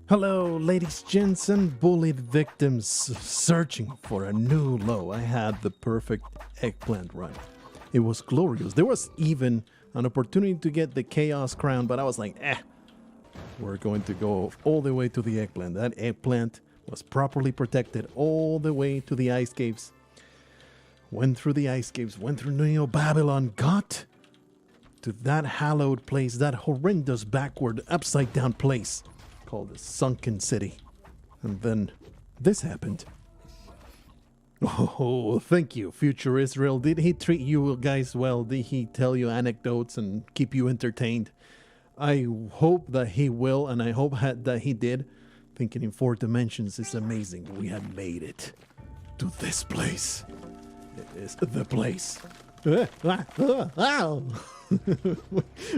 Hello, ladies, gents, and bullied victims searching for a new low. I had the perfect eggplant run. It was glorious. There was even an opportunity to get the Chaos Crown, but I was like, we're going to go all the way to the eggplant. That eggplant was properly protected all the way to the ice caves. Went through the ice caves, went through Neo Babylon, got to that hallowed place, that horrendous backward, upside down place called the Sunken City. And then this happened. Oh, thank you, future Israel. Did he treat you guys well? Did he tell you anecdotes and keep you entertained? I hope that he will, and I hope that he did. Thinking in 4 dimensions is amazing. We have made it to this place. It is the place.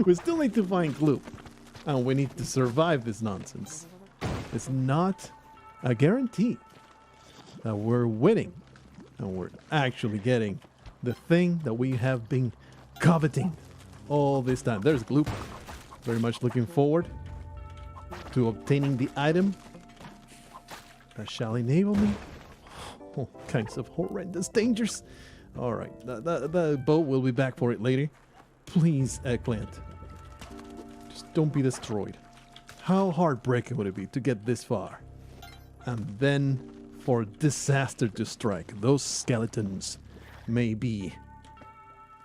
We still need to find Gloop. And we need to survive this nonsense. It's not a guarantee that we're winning. And we're actually getting the thing that we have been coveting all this time. There's Gloop. Very much looking forward to obtaining the item that shall enable me all kinds of horrendous dangers. Alright, the boat will be back for it later. Please, eggplant. Just don't be destroyed. How heartbreaking would it be to get this far? And then for disaster to strike. Those skeletons may be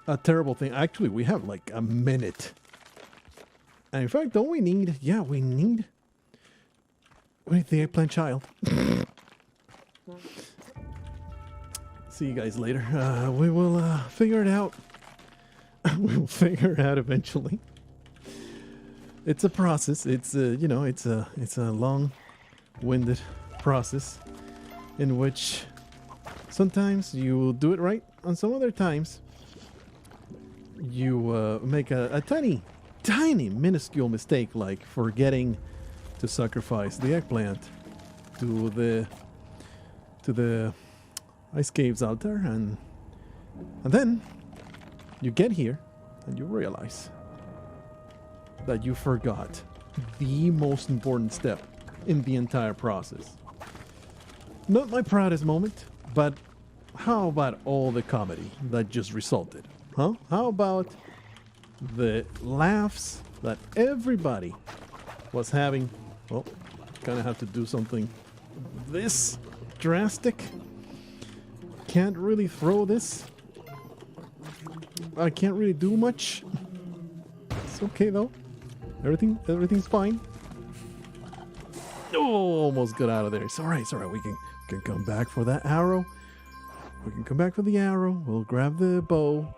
a terrible thing. Actually, we have like a minute. And in fact, don't we need... Yeah, we need the eggplant child. See you guys later. We will figure it out. We will figure it out eventually. It's a process. It's you know, it's a long-winded process in which sometimes you do it right, and some other times you make a tiny, minuscule mistake, like forgetting to sacrifice the eggplant to the ice caves out there, and then you get here and you realize that you forgot the most important step in the entire process. Not my proudest moment, but how about all the comedy that just resulted? Huh? How about the laughs that everybody was having? Well, kind of have to do something this drastic. Can't really throw this. I can't really do much. It's okay though. Everything's fine. Oh, almost got out of there. It's alright, it's alright. We can come back for that arrow. We can come back for the arrow. We'll grab the bow.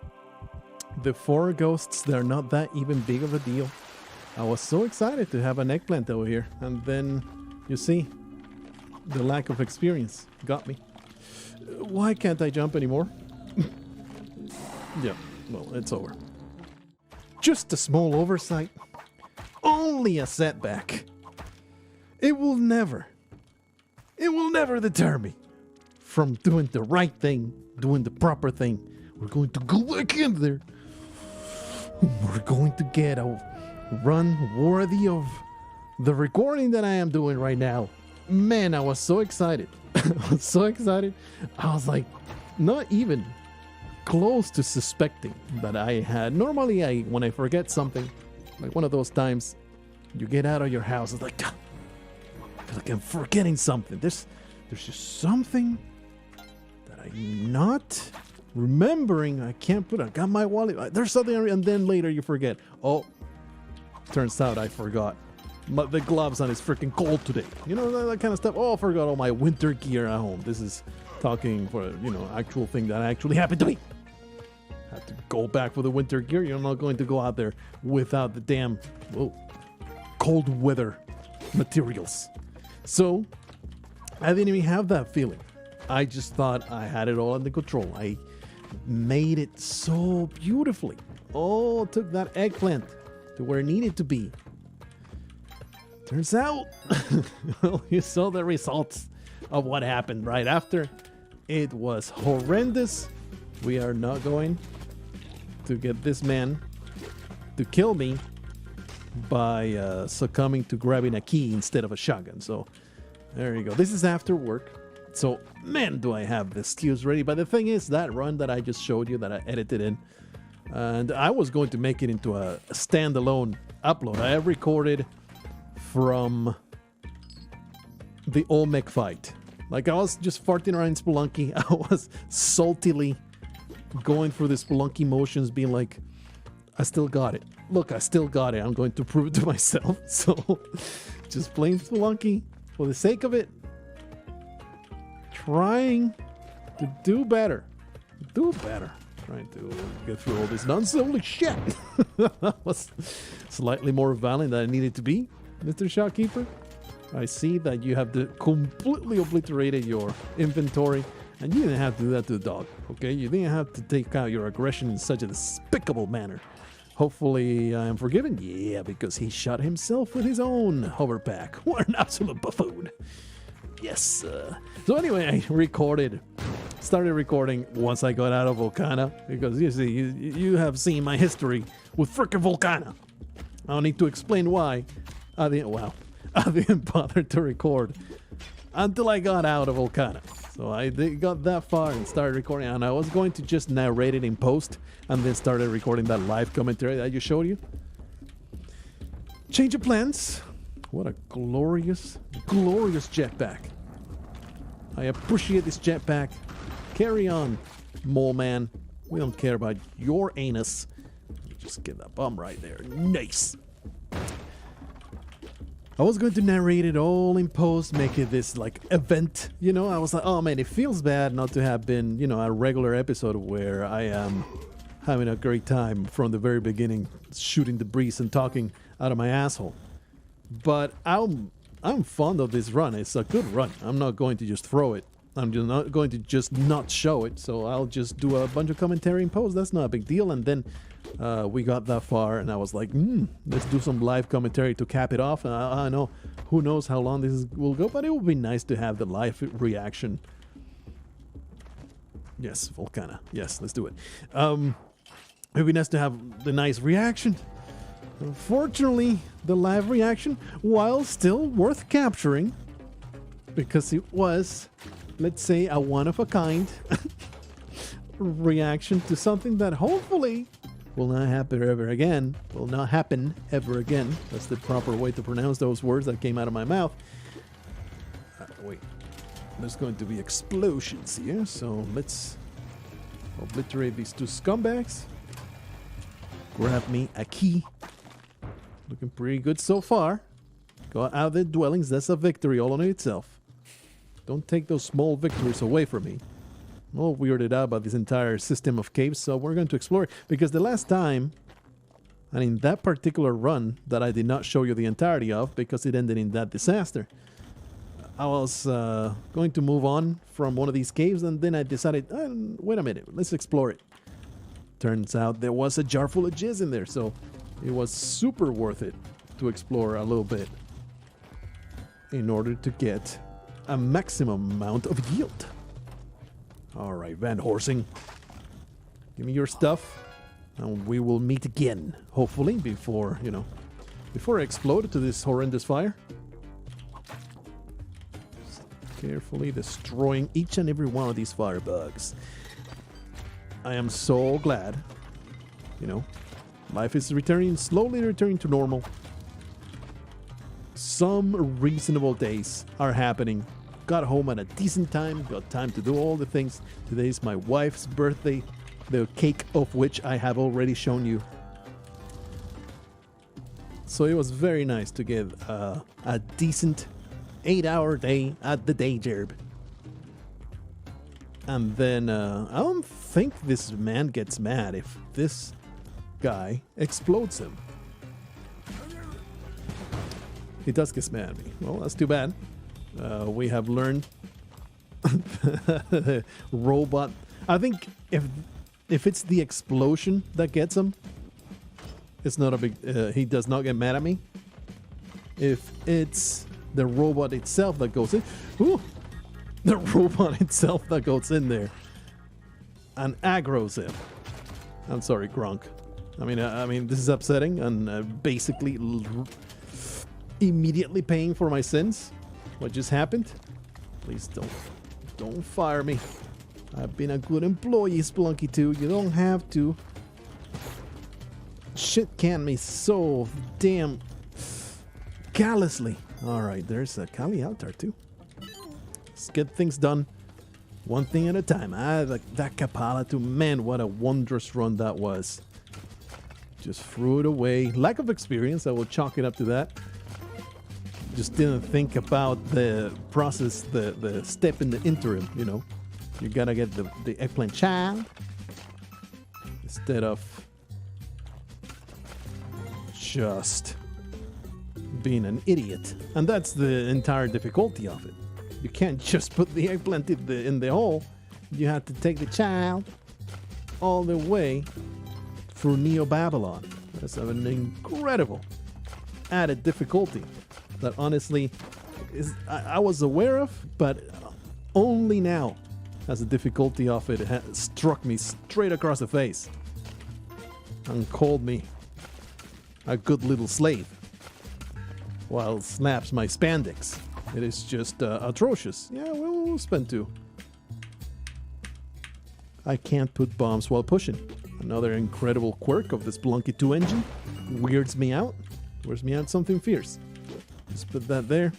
The 4 ghosts, they're not that even big of a deal. I was so excited to have an eggplant over here. And then, you see, the lack of experience got me. Why can't I jump anymore? Yeah, well, it's over. Just a small oversight. Only a setback. It will never deter me from doing the right thing, doing the proper thing. We're going to go back in there. We're going to get a run worthy of the recording that I am doing right now. Man, I was so excited. I was so excited. I was like, not even close to suspecting that I had. Normally, when I forget something, like one of those times you get out of your house, it's like, I feel like I'm forgetting something. There's just something that I'm not remembering. I can't put it. I got my wallet. There's something, and then later you forget. Oh, turns out I forgot. The gloves on is freaking cold today. You know, that kind of stuff. Oh, I forgot all my winter gear at home. This is talking for, you know, actual thing that actually happened to me. Had to go back for the winter gear. You're not going to go out there without the damn cold weather materials. So, I didn't even have that feeling. I just thought I had it all under control. I made it so beautifully. Oh, took that eggplant to where it needed to be. Turns out, well, you saw the results of what happened right after. It was horrendous. We are not going to get this man to kill me by succumbing to grabbing a key instead of a shotgun. So there you go. This is after work. So, man, do I have the skills ready. But the thing is, that run that I just showed you, that I edited in, and I was going to make it into a standalone upload. I have recorded from the Olmec fight. Like, I was just farting around Spelunky. I was saltily going through the Spelunky motions, being like, I still got it. Look, I still got it. I'm going to prove it to myself. So, just playing Spelunky for the sake of it. Trying to do better. Trying to get through all this nonsense. Holy shit! That was slightly more violent than I needed to be, Mr. Shopkeeper. I see that you have completely obliterated your inventory, and you didn't have to do that to the dog, okay? You didn't have to take out your aggression in such a despicable manner. Hopefully I am forgiven. Yeah, because he shot himself with his own hoverpack. What an absolute buffoon. Yes. So anyway, I started recording once I got out of Volcana, because you see, you have seen my history with frickin' Volcana. I don't need to explain why. I didn't bother to record until I got out of Volcana. So I got that far and started recording, and I was going to just narrate it in post, and then started recording that live commentary that I just showed you. Change of plans. What a glorious, glorious jetpack. I appreciate this jetpack. Carry on, mole man. We don't care about your anus. Just get that bum right there. Nice. I was going to narrate it all in post, make it this like event. You know, I was like, oh man, it feels bad not to have been, you know, a regular episode where I am having a great time from the very beginning, shooting the breeze and talking out of my asshole. But I'm fond of this run. It's a good run. I'm not going to just throw it. I'm just not going to just not show it. So I'll just do a bunch of commentary in post. That's not a big deal. And then we got that far, and I was like, let's do some live commentary to cap it off. And I know, who knows how long this will go, but it would be nice to have the live reaction. Yes, Volcana. Yes, let's do it. It would be nice to have the nice reaction. Unfortunately, the live reaction, while still worth capturing, because it was, let's say, a one-of-a-kind reaction to something that hopefully will not happen ever again. Will not happen ever again. That's the proper way to pronounce those words that came out of my mouth. Wait, there's going to be explosions here, so let's obliterate these two scumbags. Grab me a key. Looking pretty good so far. Got out of the dwellings. That's a victory all on itself. Don't take those small victories away from me. I'm all weirded out about this entire system of caves, so we're going to explore it. Because the last time, and in that particular run that I did not show you the entirety of because it ended in that disaster, I was going to move on from one of these caves, and then I decided, wait a minute, let's explore it. Turns out there was a jar full of jizz in there, so it was super worth it to explore a little bit in order to get a maximum amount of yield. Alright, Van Horsing. Give me your stuff, and we will meet again, hopefully, before I explode to this horrendous fire. Just carefully destroying each and every one of these firebugs. I am so glad, life is slowly returning to normal. Some reasonable days are happening. Got home at a decent time, got time to do all the things. Today's my wife's birthday, the cake of which I have already shown you. So it was very nice to get a decent 8-hour day at the day job. And then I don't think this man gets mad if this guy explodes him. He does get mad at me. Well, that's too bad. We have learned robot. I think if it's the explosion that gets him, it's not a big. He does not get mad at me. If it's the robot itself that goes in, the robot itself that goes in there and aggroes him. I'm sorry, Gronk. I mean, this is upsetting and basically immediately paying for my sins. What just happened? Please don't fire me. I've been a good employee, Spelunky 2. You don't have to shit can me so damn callously. All right, there's a Kali out there too. Let's get things done, one thing at a time. That Kapala 2, man, what a wondrous run that was. Just threw it away. Lack of experience, I will chalk it up to that. Just didn't think about the process, the step in the interim, you know. You gotta get the eggplant child instead of just being an idiot. And that's the entire difficulty of it. You can't just put the eggplant in the hole. You have to take the child all the way through Neo Babylon. That's an incredible added difficulty that honestly I was aware of, but only now has the difficulty of it struck me straight across the face and called me a good little slave while it snaps my spandex. It is just atrocious. Yeah, we'll spend 2. I can't put bombs while pushing. Another incredible quirk of this Spelunky 2 engine. Wears me out something fierce. Just put that there.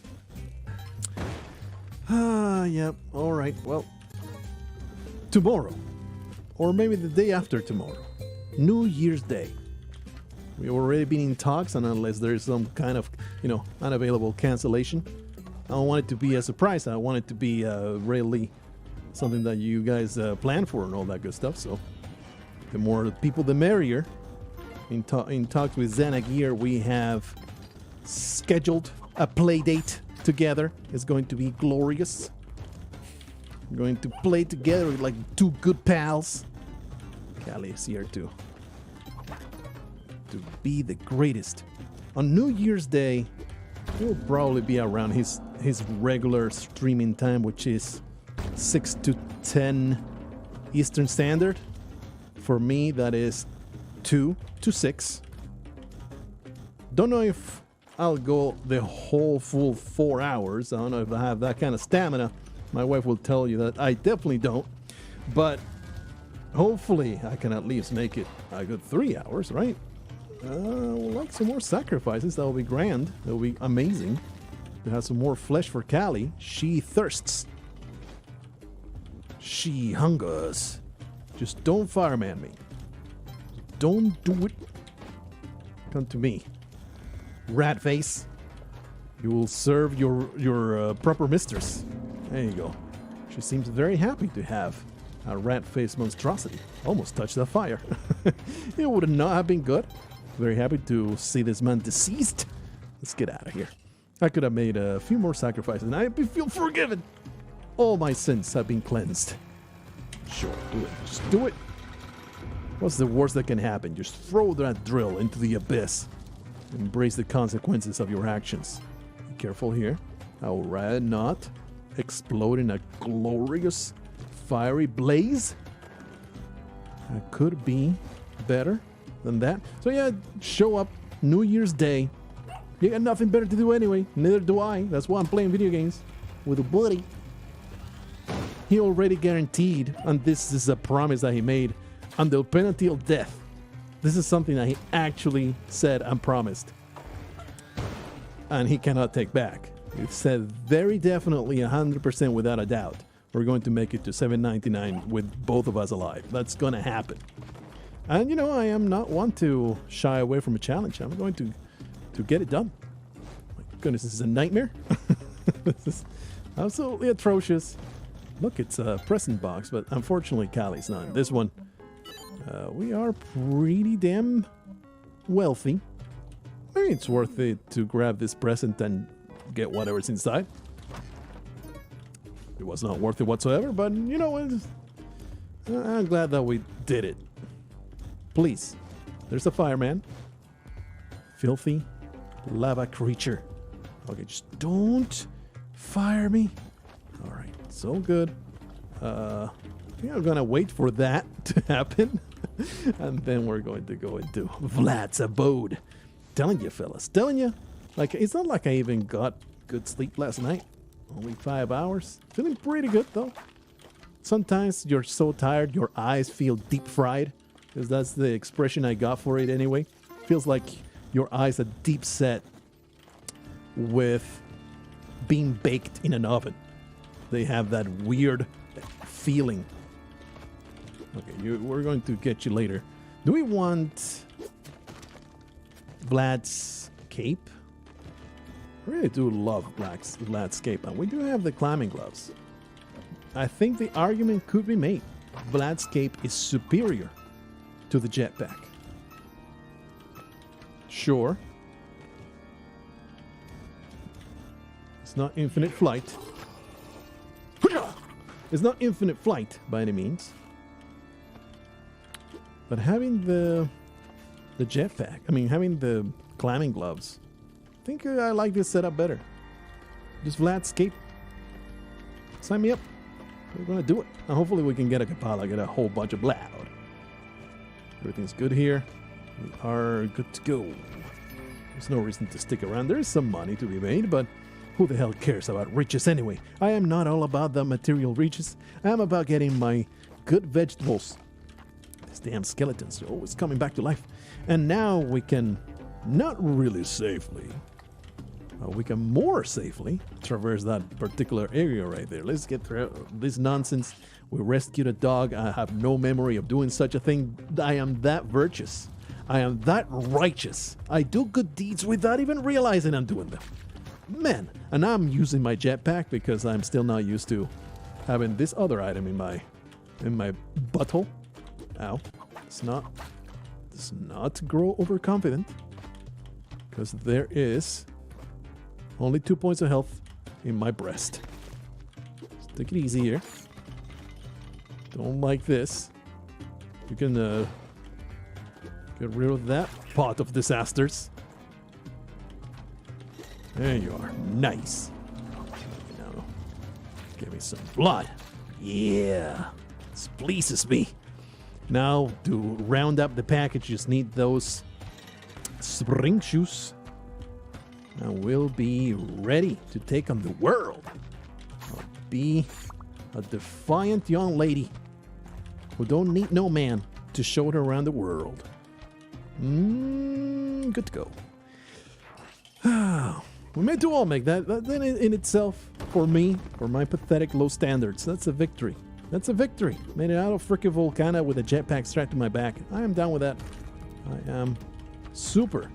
Yep. All right. Well, tomorrow, or maybe the day after tomorrow, New Year's Day. We've already been in talks, and unless there's some kind of, unavailable cancellation, I don't want it to be a surprise. I want it to be really something that you guys plan for and all that good stuff. So, the more people, the merrier. In talks with Xanagear, we have scheduled a play date together. It's going to be glorious. We're going to play together like 2 good pals. Kali is here too. To be the greatest. On New Year's Day, he'll probably be around his regular streaming time, which is 6 to 10 Eastern Standard. For me, that is 2 to 6. Don't know if I'll go the whole full 4 hours. I don't know if I have that kind of stamina. My wife will tell you that I definitely don't. But hopefully I can at least make it a good 3 hours, right? I would like some more sacrifices. That will be grand. That will be amazing. To have some more flesh for Kali. She thirsts. She hungers. Just don't fireman me. Don't do it. Come to me. Rat face. You will serve your proper mistress. There you go. She seems very happy to have a rat-faced monstrosity. Almost touched that fire. It would not have been good. Very happy to see this man deceased. Let's get out of here. I could have made a few more sacrifices and I feel forgiven. All my sins have been cleansed. Sure, do it. Just do it. What's the worst that can happen? Just throw that drill into the abyss. Embrace the consequences of your actions. Be careful here. I will rather not explode in a glorious fiery blaze. That could be better than that. So yeah, show up New Year's Day. You got nothing better to do anyway. Neither do I. That's why I'm playing video games with a buddy. He already guaranteed, and this is a promise that he made, under penalty of death. This is something that he actually said and promised. And he cannot take back. He said very definitely 100% without a doubt, we're going to make it to 799 with both of us alive. That's going to happen. And I am not one to shy away from a challenge. I'm going to get it done. My goodness, this is a nightmare. This is absolutely atrocious. Look, it's a present box, but unfortunately Kali's not. This one, we are pretty damn wealthy. Maybe it's worth it to grab this present and get whatever's inside. It was not worth it whatsoever, but I'm glad that we did it. Please, there's a fireman. Filthy lava creature. Okay, just don't fire me. All right, so good. think I'm gonna wait for that to happen. And then we're going to go into Vlad's abode. Telling you, fellas. Telling you. Like, it's not like I even got good sleep last night. Only 5 hours. Feeling pretty good, though. Sometimes you're so tired, your eyes feel deep fried. Because that's the expression I got for it anyway. Feels like your eyes are deep set with being baked in an oven. They have that weird feeling. Okay, we're going to get you later. Do we want Vlad's cape? I really do love Vlad's cape, and we do have the climbing gloves. I think the argument could be made. Vlad's cape is superior to the jetpack. Sure. It's not infinite flight. It's not infinite flight by any means. But having the jetpack, having the climbing gloves, I think I like this setup better. Just Vlad's cape. Sign me up. We're gonna do it. And hopefully we can get a Kapala, get a whole bunch of Vlad. Everything's good here. We are good to go. There's no reason to stick around. There is some money to be made, but who the hell cares about riches anyway? I am not all about the material riches. I am about getting my good vegetables. These damn skeletons are always coming back to life. And now we can, not really safely, we can more safely traverse that particular area right there. Let's get through this nonsense. We rescued a dog. I have no memory of doing such a thing. I am that virtuous. I am that righteous. I do good deeds without even realizing I'm doing them. Man, and I'm using my jetpack because I'm still not used to having this other item in my butthole. Ow. Let's not grow overconfident. Because there is only 2 points of health in my breast. Let's take it easy here. Don't like this. You can get rid of that pot of disasters. There you are. Nice. Now, give me some blood. Yeah. This pleases me. Now, to round up the package, you just need those spring shoes. And we'll be ready to take on the world. I'll be a defiant young lady who don't need no man to show her around the world. Good to go. We may do all make that. That in itself, for me, for my pathetic low standards, that's a victory. That's a victory. Made it out of frickin' Volcana with a jetpack strapped to my back. I am down with that. I am super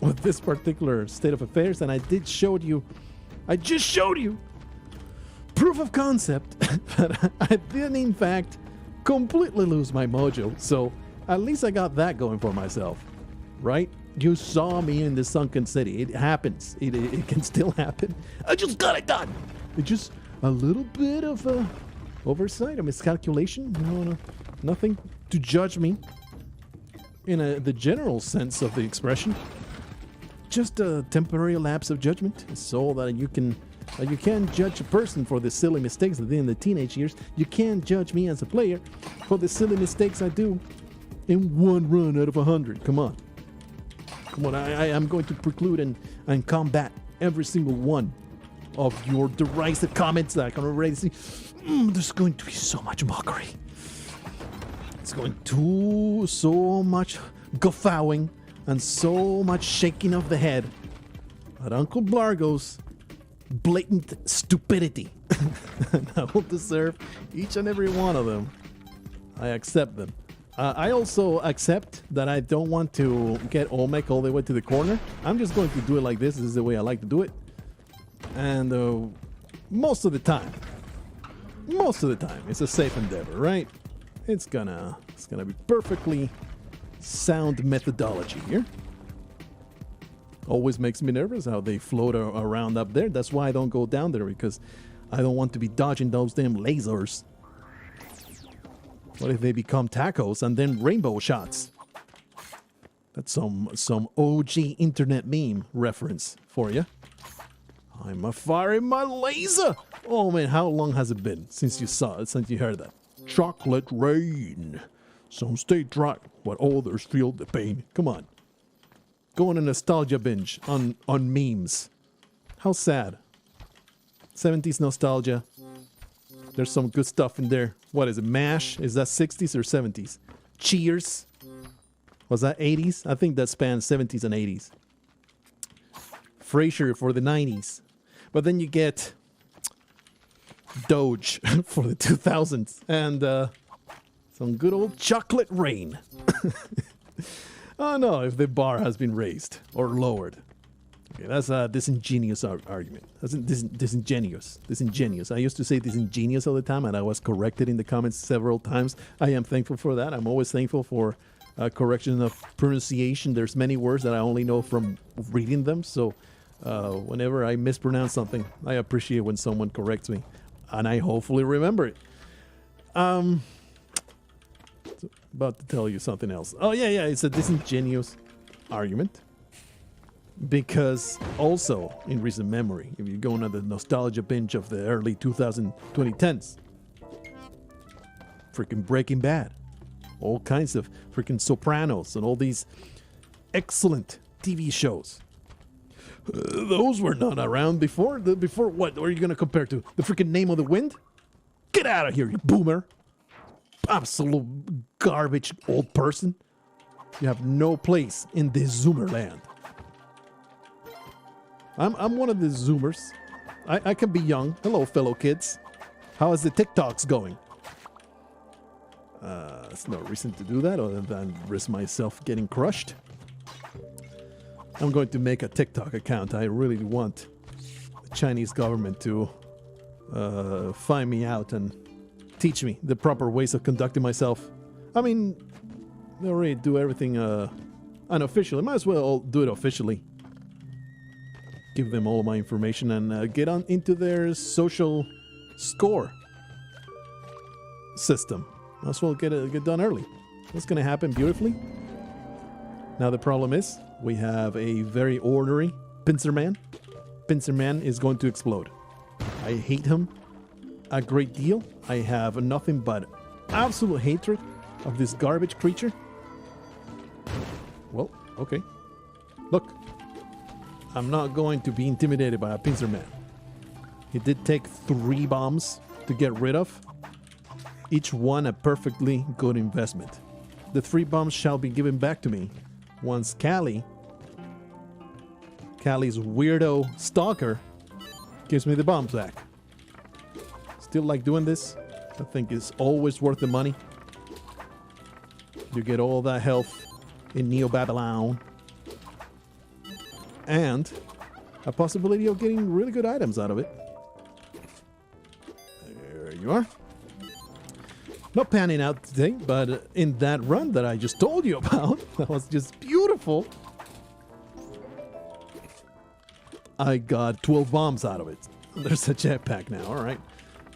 with this particular state of affairs, and I just showed you proof of concept that I didn't in fact completely lose my mojo. So at least I got that going for myself, right? You saw me in the sunken city. It happens. It can still happen. I just got it done. It's just a little bit of a oversight, a miscalculation. No, nothing to judge me in the general sense of the expression. Just a temporary lapse of judgment, so that you can't judge a person for the silly mistakes they did in the teenage years. You can't judge me as a player for the silly mistakes I do in one run out of 100. Come on. I am going to preclude and combat every single one of your derisive comments that I can already see. There's going to be so much mockery. It's going to so much guffawing and so much shaking of the head at Uncle Blargo's blatant stupidity. And I will deserve each and every one of them. I accept them. I also accept that I don't want to get Olmec all the way to the corner. I'm just going to do it like this. This is the way I like to do it. And most of the time, it's a safe endeavor, right? It's gonna be perfectly sound methodology here. Always makes me nervous how they float around up there. That's why I don't go down there, because I don't want to be dodging those damn lasers. What if they become tacos and then rainbow shots? That's some OG internet meme reference for you. I'm a firing my laser. Oh man, how long has it been since you heard that? chocolate rain. Some stay dry, but others feel the pain. Come on. Go on a nostalgia binge on memes. How sad. 70s nostalgia. There's some good stuff in there. What is it? MASH? Is that 60s or 70s? Cheers? Was that 80s? I think that spans 70s and 80s. Frasier for the 90s. But then you get Doge for the 2000s. And some good old chocolate rain. Oh no, if the bar has been raised or lowered. Okay, that's a disingenuous argument. That's disingenuous. Disingenuous. I used to say disingenuous all the time, and I was corrected in the comments several times. I am thankful for that. I'm always thankful for correction of pronunciation. There's many words that I only know from reading them, so whenever I mispronounce something, I appreciate when someone corrects me, and I hopefully remember it. About to tell you something else. Oh, yeah, it's a disingenuous argument. Because also, in recent memory, if you go on the nostalgia binge of the early 2010s, freaking Breaking Bad, all kinds of freaking Sopranos, and all these excellent TV shows. Those were not around before. Before what? What are you going to compare to? The freaking Name of the Wind? Get out of here, you boomer. Absolute garbage old person. You have no place in this Zoomer land. I'm one of the Zoomers. I can be young. Hello, fellow kids. How is the TikToks going? There's no reason to do that other than risk myself getting crushed. I'm going to make a TikTok account. I really want the Chinese government to find me out and teach me the proper ways of conducting myself. I mean, they already do everything unofficially. Might as well do it officially. Give them all of my information and get on into their social score system. Might as well get done early. That's going to happen beautifully. Now the problem is we have a very ornery pincer man. Pincer man is going to explode. I hate him a great deal. I have nothing but absolute hatred of this garbage creature. Well, okay. Look, I'm not going to be intimidated by a pincer man. He did take 3 bombs to get rid of. Each one a perfectly good investment. The 3 bombs shall be given back to me once Callie, Callie's weirdo stalker, gives me the bombs back. Still like doing this. I think it's always worth the money. You get all that health in Neo Babylon. And a possibility of getting really good items out of it. There you are. Not panning out today, but in that run that I just told you about, that was just beautiful. I got 12 bombs out of it. There's a jetpack now, alright.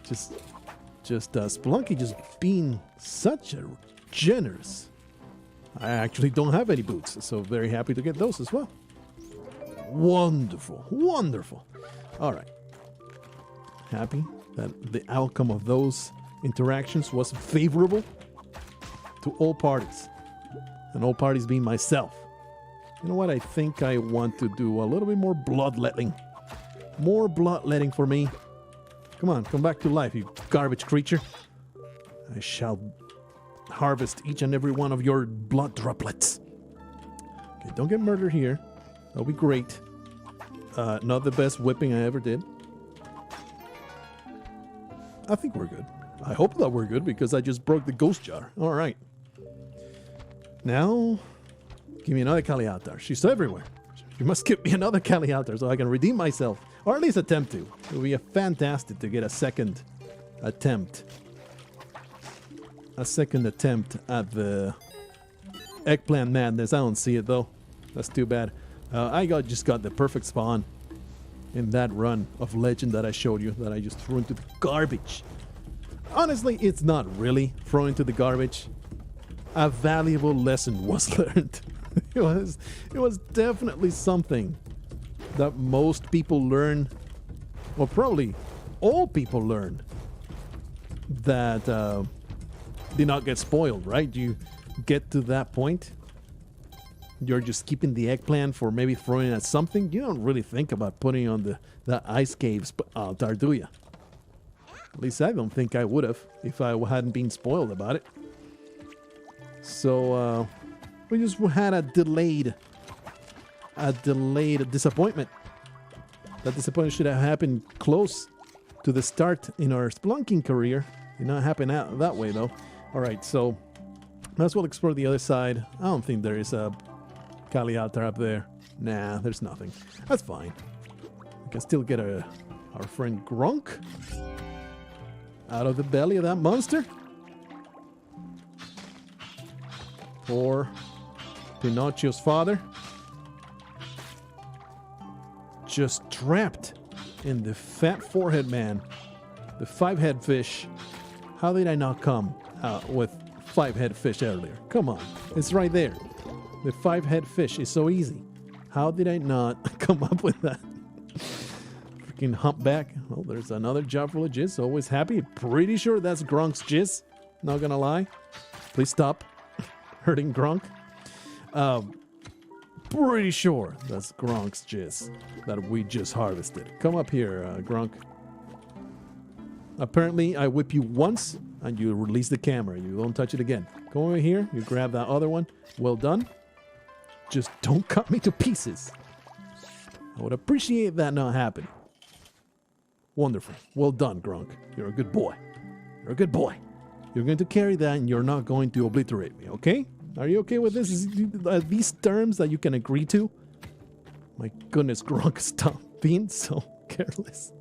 Just Spelunky just being such a generous. I actually don't have any boots, so very happy to get those as well. Wonderful, wonderful. Alright. Happy that the outcome of those interactions was favorable to all parties. And all parties being myself. You know what? I think I want to do a little bit more bloodletting. More bloodletting for me. Come on, come back to life, you garbage creature. I shall harvest each and every one of your blood droplets. Okay, don't get murdered here. That'll be great. Not the best whipping I ever did. I think we're good. I hope that we're good because I just broke the ghost jar. Alright. Now, give me another Kaliatar. She's everywhere. You must give me another Kaliatar so I can redeem myself. Or at least attempt to. It would be fantastic to get a second attempt. A second attempt at the eggplant madness. I don't see it though. That's too bad. I just got the perfect spawn in that run of legend that I showed you that I just threw into the garbage. Honestly, it's not really thrown into the garbage. A valuable lesson was learned. It was definitely something that most people learn, or probably all people learn, that did not get spoiled, right? You get to that point, you're just keeping the eggplant for maybe throwing it at something. You don't really think about putting on the ice caves altar, do you? At least I don't think I would have if I hadn't been spoiled about it. So we just had a delayed disappointment. That disappointment should have happened close to the start in our spelunking career. Did not happen that way though. All right, so might as well explore the other side. I don't think there is a Kali altar up there. Nah, there's nothing. That's fine. We can still get our friend Grunk out of the belly of that monster. Or Pinocchio's father. Just trapped in the fat forehead man. The 5-head fish. How did I not come with 5-head fish earlier? Come on, it's right there. The 5-head fish is so easy. How did I not come up with that? Freaking humpback. Well, there's another job full of jizz. Always happy. Pretty sure that's Grunk's jizz. Not gonna lie. Please stop hurting Grunk. Pretty sure that's Grunk's jizz that we just harvested. Come up here, Grunk. Apparently, I whip you once and you release the camera. You don't touch it again. Come over here. You grab that other one. Well done. Just don't cut me to pieces. I would appreciate that not happening. Wonderful. Well done, Grunk. You're a good boy. You're a good boy. You're going to carry that and you're not going to obliterate me, okay? Are you okay with this? Are these terms that you can agree to? My goodness, Grunk, stop being so careless.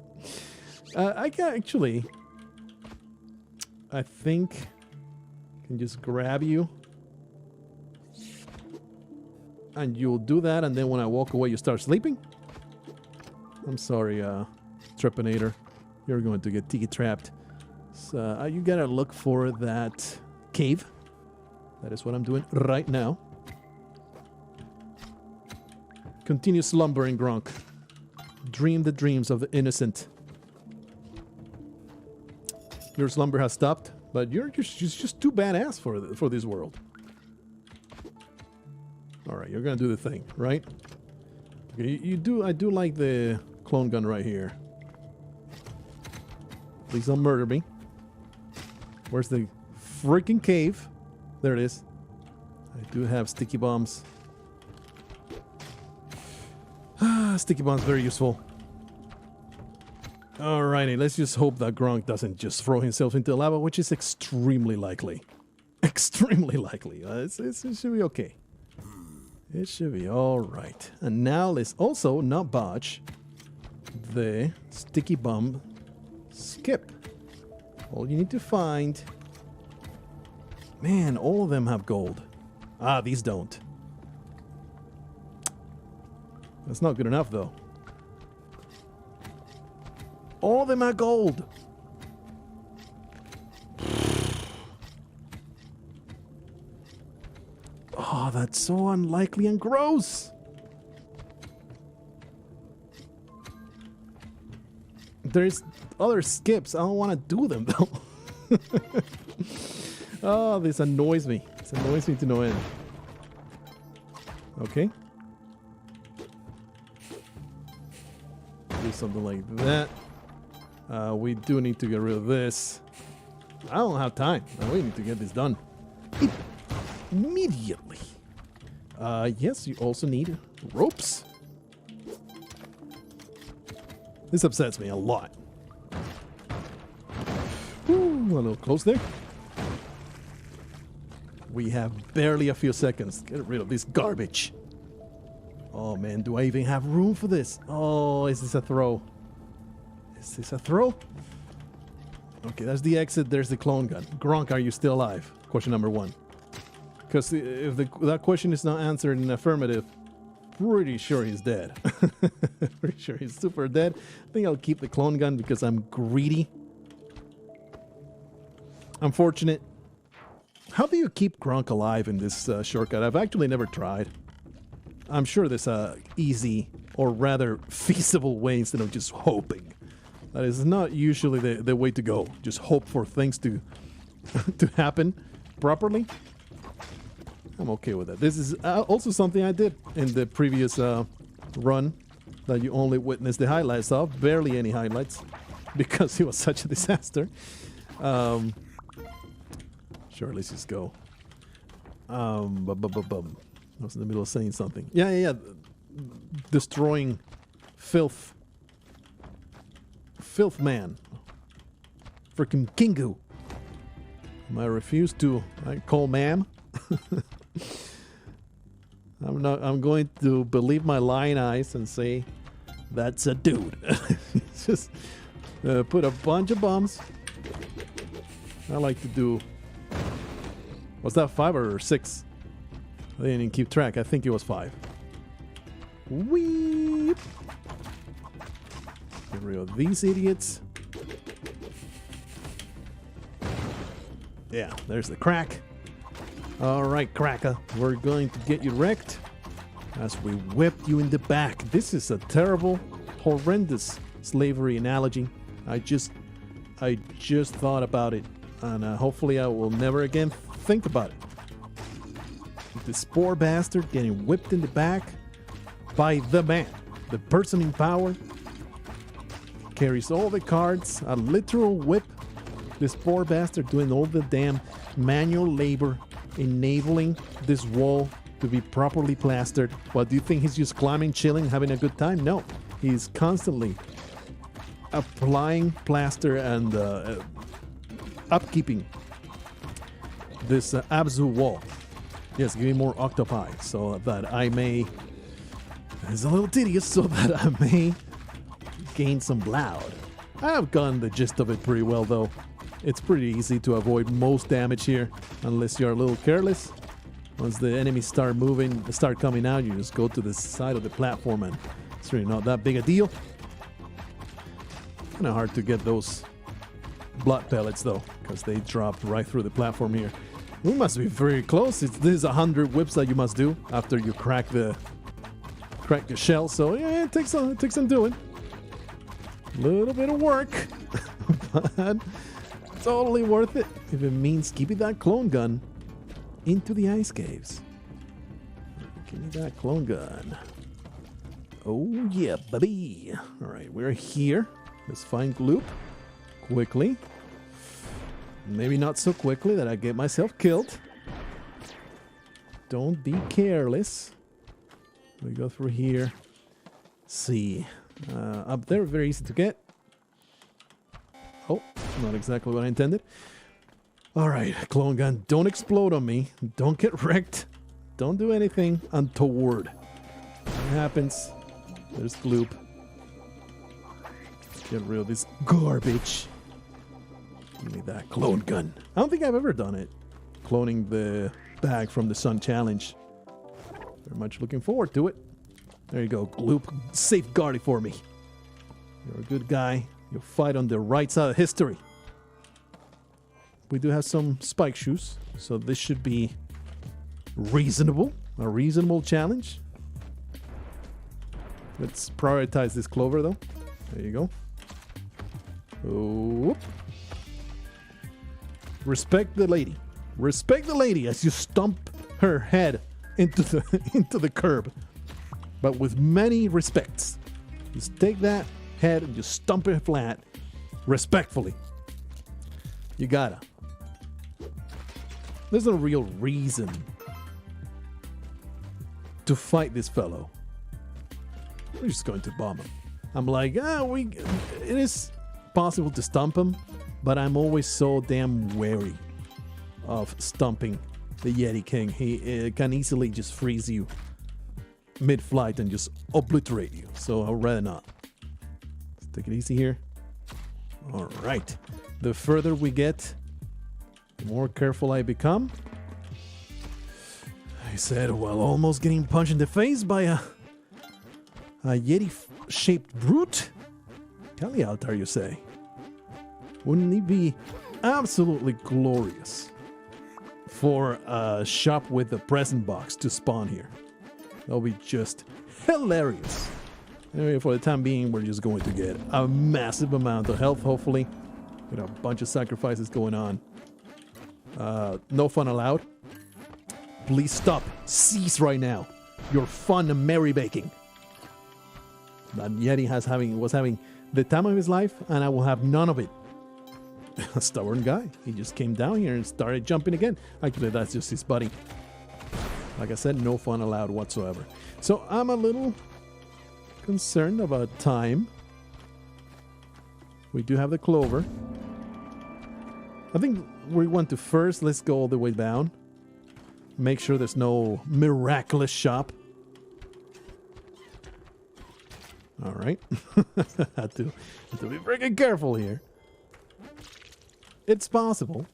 I can actually... I think... I can just grab you. And you'll do that, and then when I walk away, you start sleeping? I'm sorry, Trepanator. You're going to get tiki trapped. So, you gotta look for that cave. That is what I'm doing right now. Continue slumbering, Grunk. Dream the dreams of the innocent. Your slumber has stopped, but you're just too badass for this world. All right, you're gonna do the thing, right? Okay, I do like the clone gun right here. Please don't murder me. Where's the freaking cave? There it is. I do have sticky bombs. Sticky bombs, very useful. Alrighty, let's just hope that Grunk doesn't just throw himself into lava, which is extremely likely. Extremely likely. It should be okay. It should be alright. And now let's also not botch the sticky bomb skip. All you need to find... Man, all of them have gold. Ah, these don't. That's not good enough, though. All of them are gold. Oh, that's so unlikely and gross. There's other skips. I don't want to do them, though. Oh, this annoys me. This annoys me to no end. Okay. Do something like that. We do need to get rid of this. I don't have time. We need to get this done immediately. Yes, you also need ropes. This upsets me a lot. Ooh, a little close there. We have barely a few seconds. Get rid of this garbage. Oh man, do I even have room for this? Oh, is this a throw? Is this a throw? Okay, that's the exit. There's the clone gun. Grunk, are you still alive? Question number 1. Because if that question is not answered in affirmative, pretty sure he's dead. Pretty sure he's super dead. I think I'll keep the clone gun because I'm greedy. Unfortunate. How do you keep Grunk alive in this shortcut? I've actually never tried. I'm sure there's a easy or rather feasible way instead of just hoping. That is not usually the way to go. Just hope for things to to happen properly, I'm okay with that. This is also something I did in the previous run that you only witnessed the highlights of. Barely any highlights because it was such a disaster. Sure, let's just go. I was in the middle of saying something. Yeah. Destroying filth. Filth man. Freaking Kingu. I refuse to call ma'am. I'm going to believe my lying eyes and say that's a dude. Just put a bunch of bombs. I like to do. Was that 5 or 6? I didn't even keep track. I think it was 5. Weep. Get rid of these idiots. Yeah, there's the crack. All right, cracker. We're going to get you wrecked as we whip you in the back. This is a terrible, horrendous slavery analogy. I just thought about it, and hopefully I will never again think about it. This poor bastard getting whipped in the back by the man, the person in power, carries all the cards, a literal whip. This poor bastard doing all the damn manual labor, enabling this wall to be properly plastered. What, do you think he's just climbing, chilling, having a good time? No, he's constantly applying plaster and upkeeping this Abzu wall. Yes, give me more octopi so that I may... It's a little tedious so that I may gain some blood. I've gotten the gist of it pretty well though. It's pretty easy to avoid most damage here unless you're a little careless. Once the enemies start moving, start coming out, you just go to the side of the platform and it's really not that big a deal. Kind of hard to get those blood pellets though, because they dropped right through the platform here. We must be very close. This is 100 whips that you must do after you crack the shell. So yeah, it takes some doing. A little bit of work, but totally worth it if it means keeping that clone gun into the ice caves. Give me that clone gun. Oh yeah, buddy. All right, we're here. Let's find Gloop quickly. Maybe not so quickly that I get myself killed. Don't be careless. We go through here. See. Up there, very easy to get. Oh, not exactly what I intended. Alright, clone gun, don't explode on me. Don't get wrecked. Don't do anything untoward. What happens? There's Gloop. Get rid of this garbage. Give me that clone gun. I don't think I've ever done it. Cloning the bag from the Sun Challenge. Very much looking forward to it. There you go, Gloop. Safeguard it for me. You're a good guy. You'll fight on the right side of history. We do have some spike shoes, so this should be reasonable. A reasonable challenge. Let's prioritize this clover, though. There you go. Oh. Respect the lady. Respect the lady as you stomp her head into the curb. But with many respects. Just take that head and just stomp it flat respectfully. You gotta. There's no real reason to fight this fellow. We're just going to bomb him. I'm like, it is possible to stomp him, but I'm always so damn wary of stomping the Yeti King. He can easily just freeze you mid-flight and just obliterate you. So I'd rather not. Let's take it easy here. All right. The further we get, the more careful I become. I said, while almost getting punched in the face by a Yeti-shaped brute. Kaliautar, you say? Wouldn't it be absolutely glorious for a shop with a present box to spawn here? That'll be just hilarious. Anyway, for the time being, we're just going to get a massive amount of health, hopefully. With a bunch of sacrifices going on. No fun allowed. Please stop. Cease right now. Your fun and merry baking. That Yeti was having the time of his life, and I will have none of it. A stubborn guy. He just came down here and started jumping again. Actually, that's just his buddy. Like I said, no fun allowed whatsoever. So I'm a little concerned about time. We do have the clover. I think we want to first, let's go all the way down. Make sure there's no miraculous shop. All right. have to be freaking careful here. It's possible.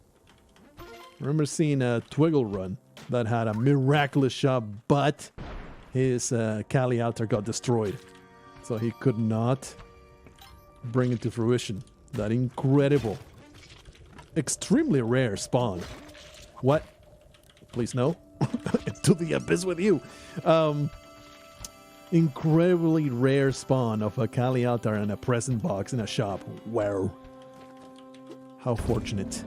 I remember seeing a Twiggle run that had a miraculous shop, but his Kali altar got destroyed. So he could not bring it to fruition. That incredible, extremely rare spawn. What? Please no. To the abyss with you. Incredibly rare spawn of a Kali altar and a present box in a shop. Wow. How fortunate.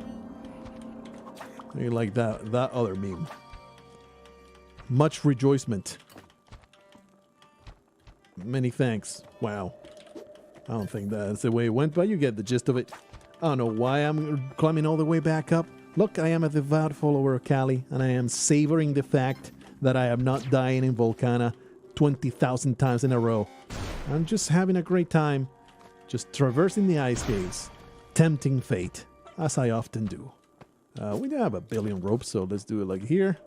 I like that other meme. Much rejoicement. Many thanks. Wow. I don't think that's the way it went, but you get the gist of it. I don't know why I'm climbing all the way back up. Look, I am a devout follower of Kali, and I am savoring the fact that I am not dying in Volcana 20,000 times in a row. I'm just having a great time, just traversing the ice caves, tempting fate, as I often do. We do have a billion ropes, so let's do it like here.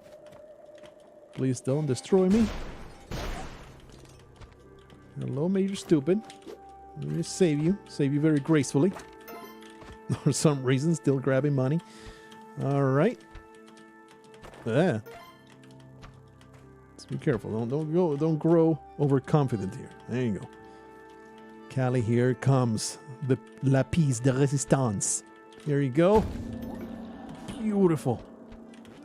Please don't destroy me. Hello, Major Stupid. Let me save you very gracefully. For some reason, still grabbing money. All right. Yeah. Let's be careful. Don't grow overconfident here. There you go. Kali, here comes the la piece de résistance. Here you go. Beautiful.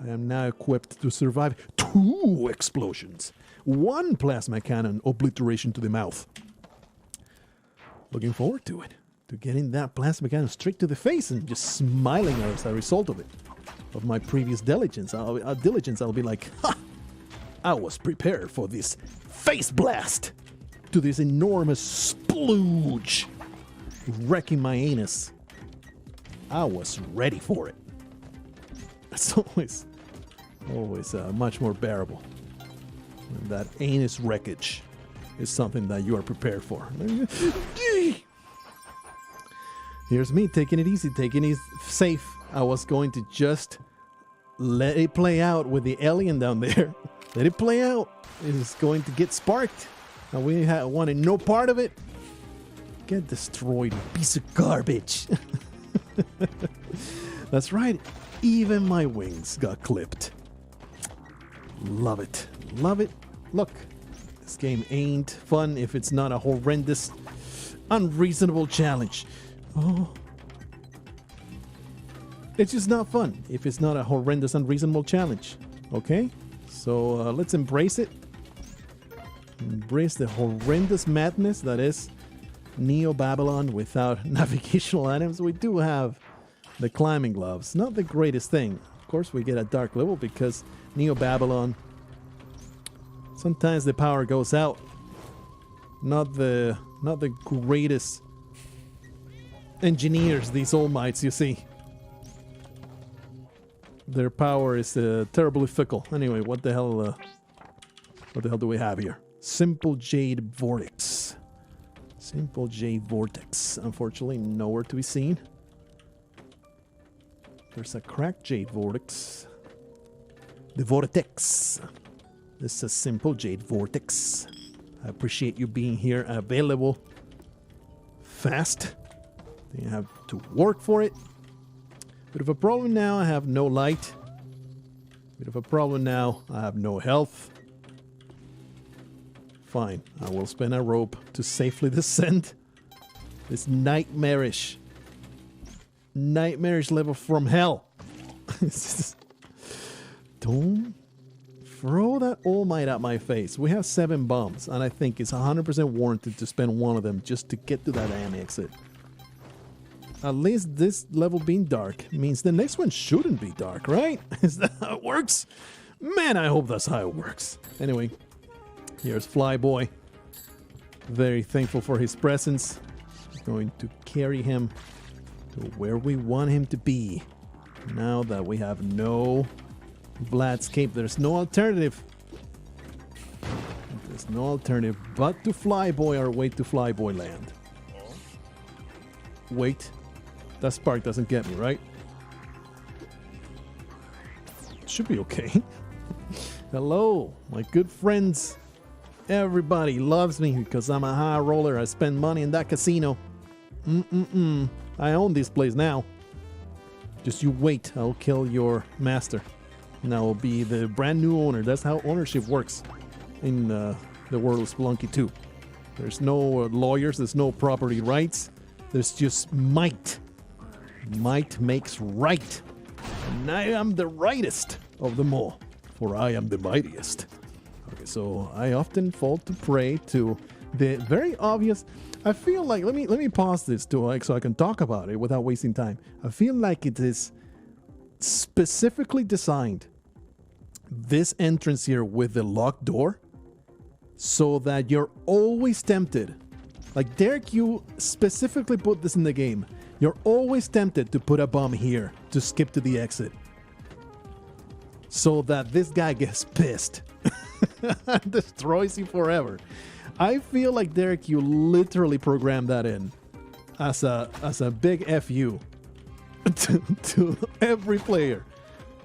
I am now equipped to survive 2 explosions. 1 plasma cannon obliteration to the mouth. Looking forward to it. To getting that plasma cannon straight to the face and just smiling as a result of it. Of my previous diligence. I'll be like, ha! I was prepared for this face blast. To this enormous splooge. Wrecking my anus. I was ready for it. It's always much more bearable. And that anus wreckage is something that you are prepared for. Here's me taking it easy, taking it safe. I was going to just let it play out with the alien down there. Let it play out. It is going to get sparked. And we wanted no part of it. Get destroyed, you piece of garbage. That's right. Even my wings got clipped. Love it. Love it. Look, this game ain't fun if it's not a horrendous, unreasonable challenge. Oh. It's just not fun if it's not a horrendous, unreasonable challenge. Okay? So let's embrace it. Embrace the horrendous madness that is Neo Babylon without navigational items. We do have the climbing gloves. Not the greatest thing. Of course, we get a dark level because Neo Babylon, sometimes the power goes out. Not the greatest engineers, these All Mights, you see. Their power is terribly fickle. Anyway, what the hell do we have here? Simple Jade Vortex. Simple Jade Vortex. Unfortunately, nowhere to be seen. There's a cracked Jade Vortex. The Vortex. This is a Simple Jade Vortex. I appreciate you being here, available, fast. You have to work for it. Bit of a problem now, I have no light. Bit of a problem now, I have no health. Fine, I will spin a rope to safely descend this nightmarish level from hell. Don't throw that All Might at my face. We have 7 bombs, and I think it's 100% warranted to spend one of them just to get to that damn exit. at least this level being dark means the next one shouldn't be dark, right? Is that how it works? Man, I hope that's how it works. Anyway, here's Flyboy. Very thankful for his presence. Going to carry him to where we want him to be. Now that we have no Bladscape, there's no alternative. There's no alternative but to Flyboy our way to Flyboy land. Wait, that spark doesn't get me, right? Should be okay. Hello, my good friends. Everybody loves me because I'm a high roller. I spend money in that casino. I own this place now. Just you wait, I'll kill your master. And I will be the brand new owner. That's how ownership works in the world of Spelunky 2. There's no lawyers, there's no property rights. There's just might. Might makes right. And I am the rightest of them all, for I am the mightiest. Okay, so I often fall to prey to the very obvious. I feel like, let me pause this so I can talk about it without wasting time. I feel like it is specifically designed, this entrance here with the locked door, so that you're always tempted. Like, Derek, you specifically put this in the game. You're always tempted to put a bomb here to skip to the exit, so that this guy gets pissed and destroys you forever. I feel like, Derek, you literally programmed that in as a big FU to every player,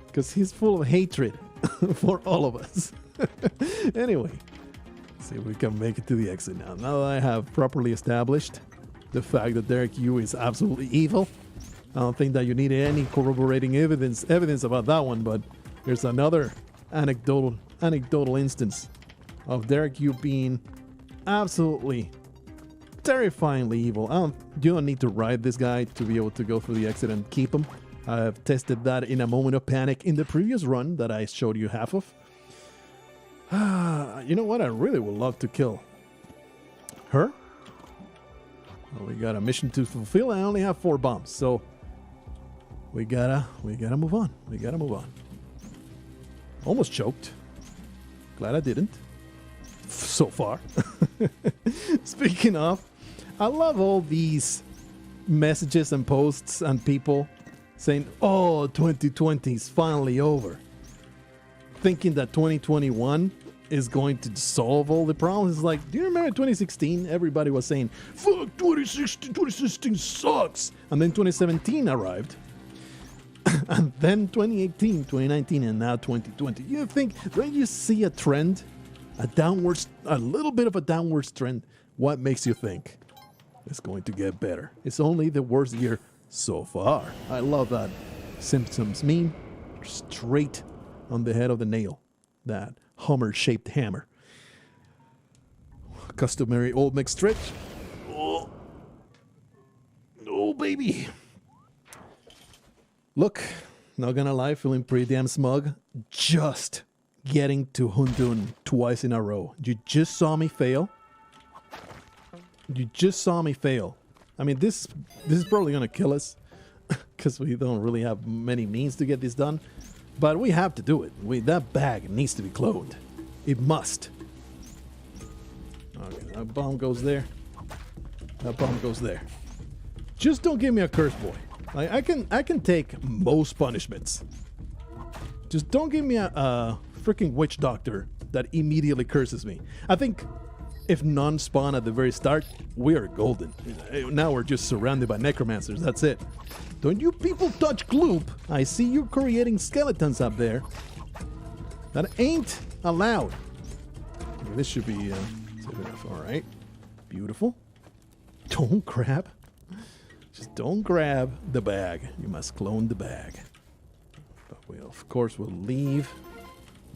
because he's full of hatred for all of us. Anyway, see if we can make it to the exit now. Now that I have properly established the fact that Derek Yu is absolutely evil, I don't think that you need any corroborating evidence about that one, but here's another anecdotal instance of Derek Yu being absolutely terrifyingly evil. You don't need to ride this guy to be able to go through the exit and keep him. I've tested that in a moment of panic in the previous run that I showed you half of. You know what? I really would love to kill her. Well, we got a mission to fulfill. I only have 4 bombs, so we gotta move on. We gotta move on. Almost choked. Glad I didn't. So far. Speaking of, I love all these messages and posts and people saying, oh, 2020 is finally over. Thinking that 2021 is going to solve all the problems. It's like, do you remember 2016? Everybody was saying, fuck 2016 sucks. And then 2017 arrived. And then 2018, 2019, and now 2020. Don't you see a trend? A little bit of a downwards trend. What makes you think it's going to get better? It's only the worst year so far. I love that Simpsons meme. Straight on the head of the nail. That Hummer-shaped hammer. Customary old mix stretch. Oh, baby. Look, not gonna lie, feeling pretty damn smug. Just getting to Hundun twice in a row. You just saw me fail. You just saw me fail. I mean, this is probably gonna kill us because we don't really have many means to get this done. But we have to do it. That bag needs to be cloned. It must. Okay, that bomb goes there. That bomb goes there. Just don't give me a curse boy. Like, I can take most punishments. Just don't give me a freaking witch doctor that immediately curses me. I think if none spawn at the very start, we are golden. Now we're just surrounded by necromancers. That's it. Don't you people touch Gloop. I see you creating skeletons up there. That ain't allowed. Okay, this should be safe enough. All right. Beautiful. Don't grab. Just don't grab the bag. You must clone the bag. But we'll, of course, we'll leave.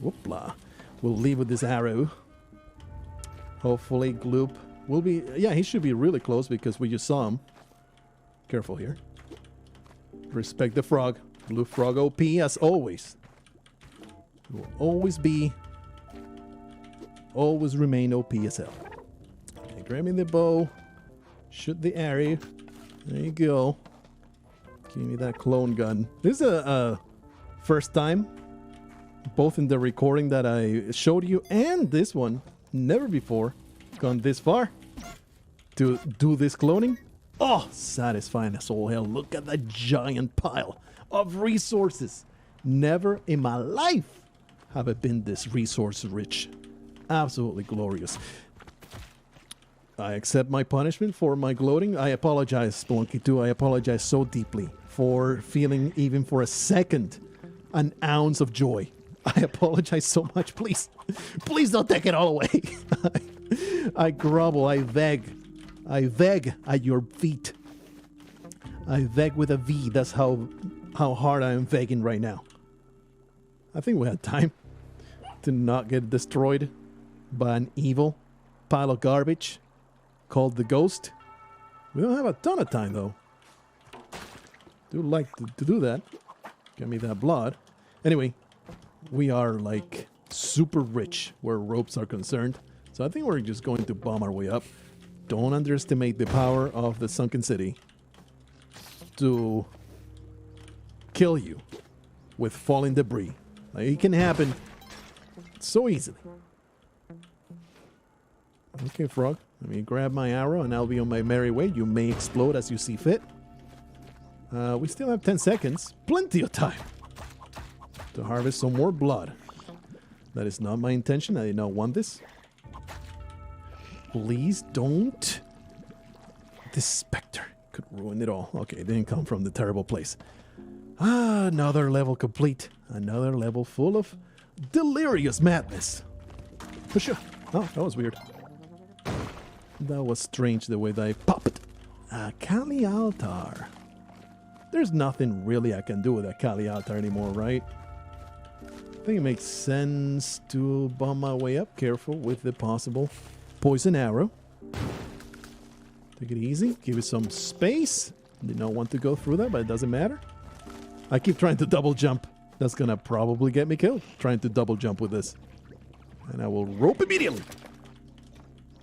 Whoopla. We'll leave with this arrow. Hopefully Gloop will be... Yeah, he should be really close because we just saw him. Careful here. Respect the frog. Blue frog OP as always. Will always be... Always remain OP as hell. Okay, grab me the bow. Shoot the arrow. There you go. Give me that clone gun. This is a first time, both in the recording that I showed you and this one. Never before gone this far to do this cloning. Oh, satisfying as all hell. Look at that giant pile of resources. Never in my life have I been this resource rich. Absolutely glorious. I accept my punishment for my gloating. I apologize, Spelunky 2. I apologize so deeply for feeling even for a second an ounce of joy. I apologize so much. Please, please don't take it all away. I grovel. I beg. I beg at your feet. I beg with a V. That's how hard I am begging right now. I think we had time to not get destroyed by an evil pile of garbage called the Ghost. We don't have a ton of time, though. Do like to do that. Give me that blood. Anyway, we are like super rich where ropes are concerned. So I think we're just going to bomb our way up. Don't underestimate the power of the sunken city to kill you with falling debris. Like, it can happen so easily. Okay, frog. Let me grab my arrow and I'll be on my merry way. You may explode as you see fit. We still have 10 seconds. Plenty of time to harvest some more blood. That is not my intention. I did not want this. Please don't. This specter could ruin it all. Okay, it didn't come from the terrible place. Another level complete. Another level full of delirious madness. For sure. Oh, that was weird. That was strange the way that I popped. A Kali altar. There's nothing really I can do with a Kali altar anymore, right? I think it makes sense to bomb my way up. Careful with the possible poison arrow. Take it easy. Give it some space. Did not want to go through that, but it doesn't matter. I keep trying to double jump. That's gonna probably get me killed. Trying to double jump with this. And I will rope immediately.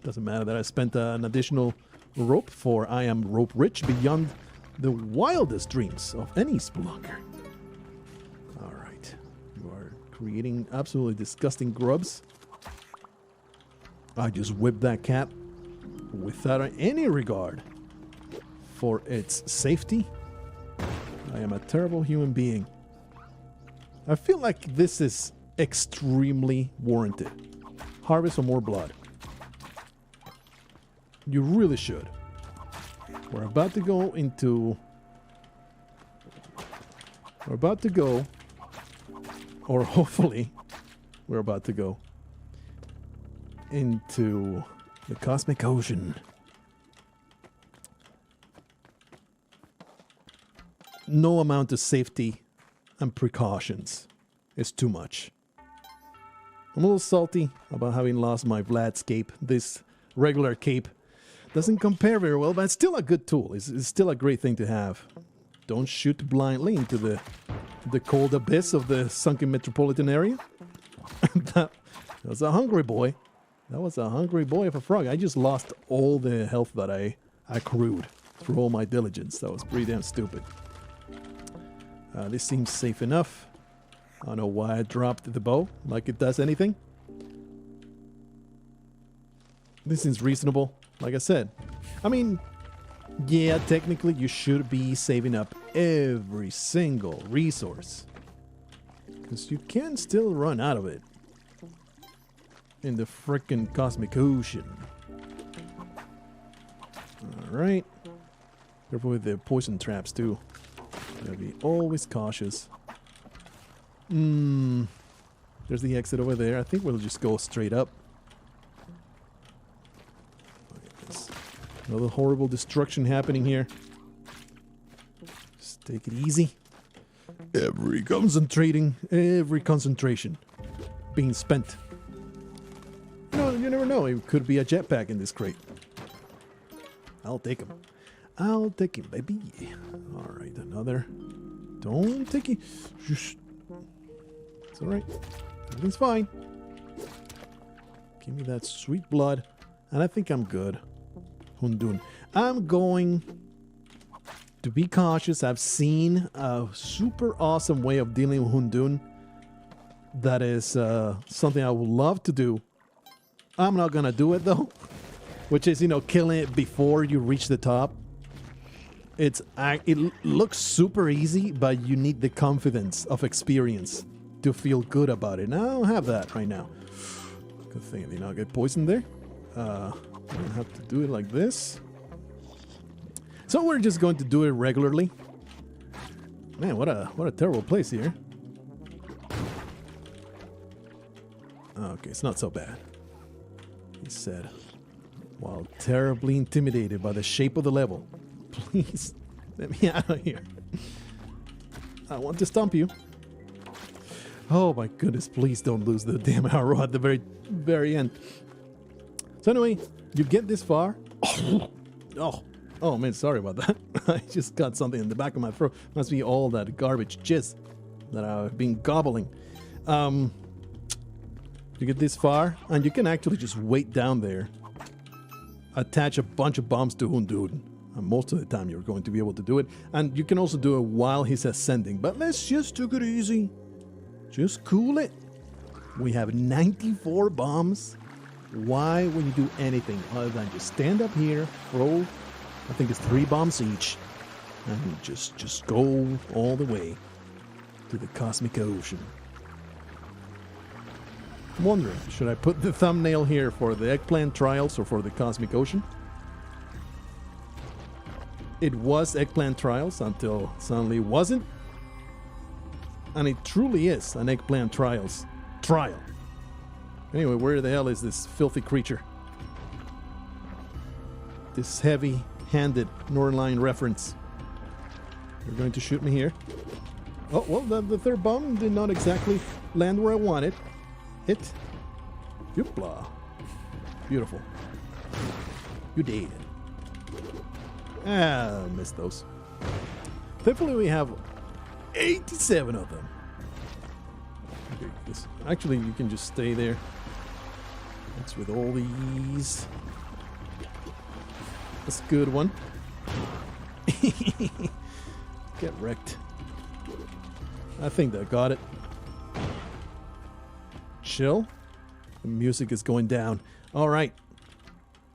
Doesn't matter that I spent an additional rope, for I am rope rich beyond the wildest dreams of any spelunker. Alright. You are creating absolutely disgusting grubs. I just whipped that cat without any regard for its safety. I am a terrible human being. I feel like this is extremely warranted. Harvest some more blood. You really should. We're about to go into... We're about to go... Or hopefully, we're about to go into the cosmic ocean. No amount of safety and precautions is too much. I'm a little salty about having lost my Vlad's cape. This regular cape doesn't compare very well, but it's still a good tool. It's still a great thing to have. Don't shoot blindly into the cold abyss of the sunken metropolitan area. That was a hungry boy. That was a hungry boy of a frog. I just lost all the health that I accrued through all my diligence. That was pretty damn stupid. This seems safe enough. I don't know why I dropped the bow, like it does anything. This seems reasonable, like I said. I mean, yeah, technically you should be saving up every single resource, because you can still run out of it in the frickin' cosmic ocean. Alright. Careful with the poison traps too. Gotta be always cautious. There's the exit over there. I think we'll just go straight up. Another horrible destruction happening here. Just take it easy. Every concentration being spent. You never know. It could be a jetpack in this crate. I'll take him. I'll take him, baby. Alright, another. Don't take it. It's alright. Everything's fine. Give me that sweet blood. And I think I'm good. Hundun. I'm going to be cautious. I've seen a super awesome way of dealing with Hundun. That is something I would love to do. I'm not gonna do it though. Which is, you know, killing it before you reach the top. It looks super easy, but you need the confidence of experience to feel good about it. And I don't have that right now. Good thing I did not get poisoned there. I have to do it like this. So we're just going to do it regularly. Man, what a terrible place here. Okay, it's not so bad. He said, while terribly intimidated by the shape of the level, please let me out of here. I want to stomp you. Oh my goodness, please don't lose the damn arrow at the very end. So anyway, you get this far. Oh man, sorry about that. I just got something in the back of my throat. Must be all that garbage jizz that I've been gobbling. You get this far, and you can actually just wait down there. Attach a bunch of bombs to Hundun. And most of the time you're going to be able to do it. And you can also do it while he's ascending. But let's just take it easy. Just cool it. We have 94 bombs. Why would you do anything other than just stand up here, throw, I think it's 3 bombs each, and just go all the way to the cosmic ocean. I'm wondering, should I put the thumbnail here for the eggplant trials or for the cosmic ocean? It was eggplant trials until suddenly it wasn't. And it truly is an eggplant trial. Anyway, where the hell is this filthy creature? This heavy-handed Northern reference. You're going to shoot me here. Oh, well, the third bomb did not exactly land where I wanted. Hit. Youpla. Beautiful. You did. Ah, missed those. Thankfully, we have 87 of them. Okay, actually, you can just stay there. That's with all these. That's a good one. Get wrecked. I think that got it. Chill. The music is going down. All right.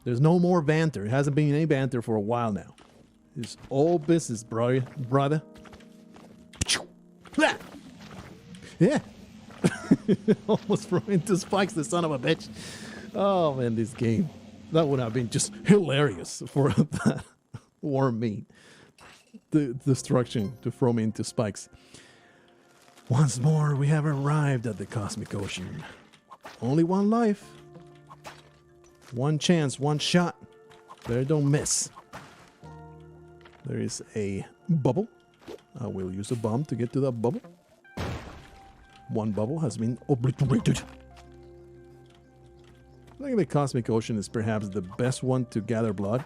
There's no more banter. It hasn't been any banter for a while now. It's all business, brother. Yeah. Almost threw into spikes, the son of a bitch. Oh, man, this game. That would have been just hilarious for that warm meat. The destruction to throw me into spikes. Once more, we have arrived at the cosmic ocean. Only one life. One chance, one shot. There, don't miss. There is a bubble. I will use a bomb to get to that bubble. One bubble has been obliterated. I think the cosmic ocean is perhaps the best one to gather blood.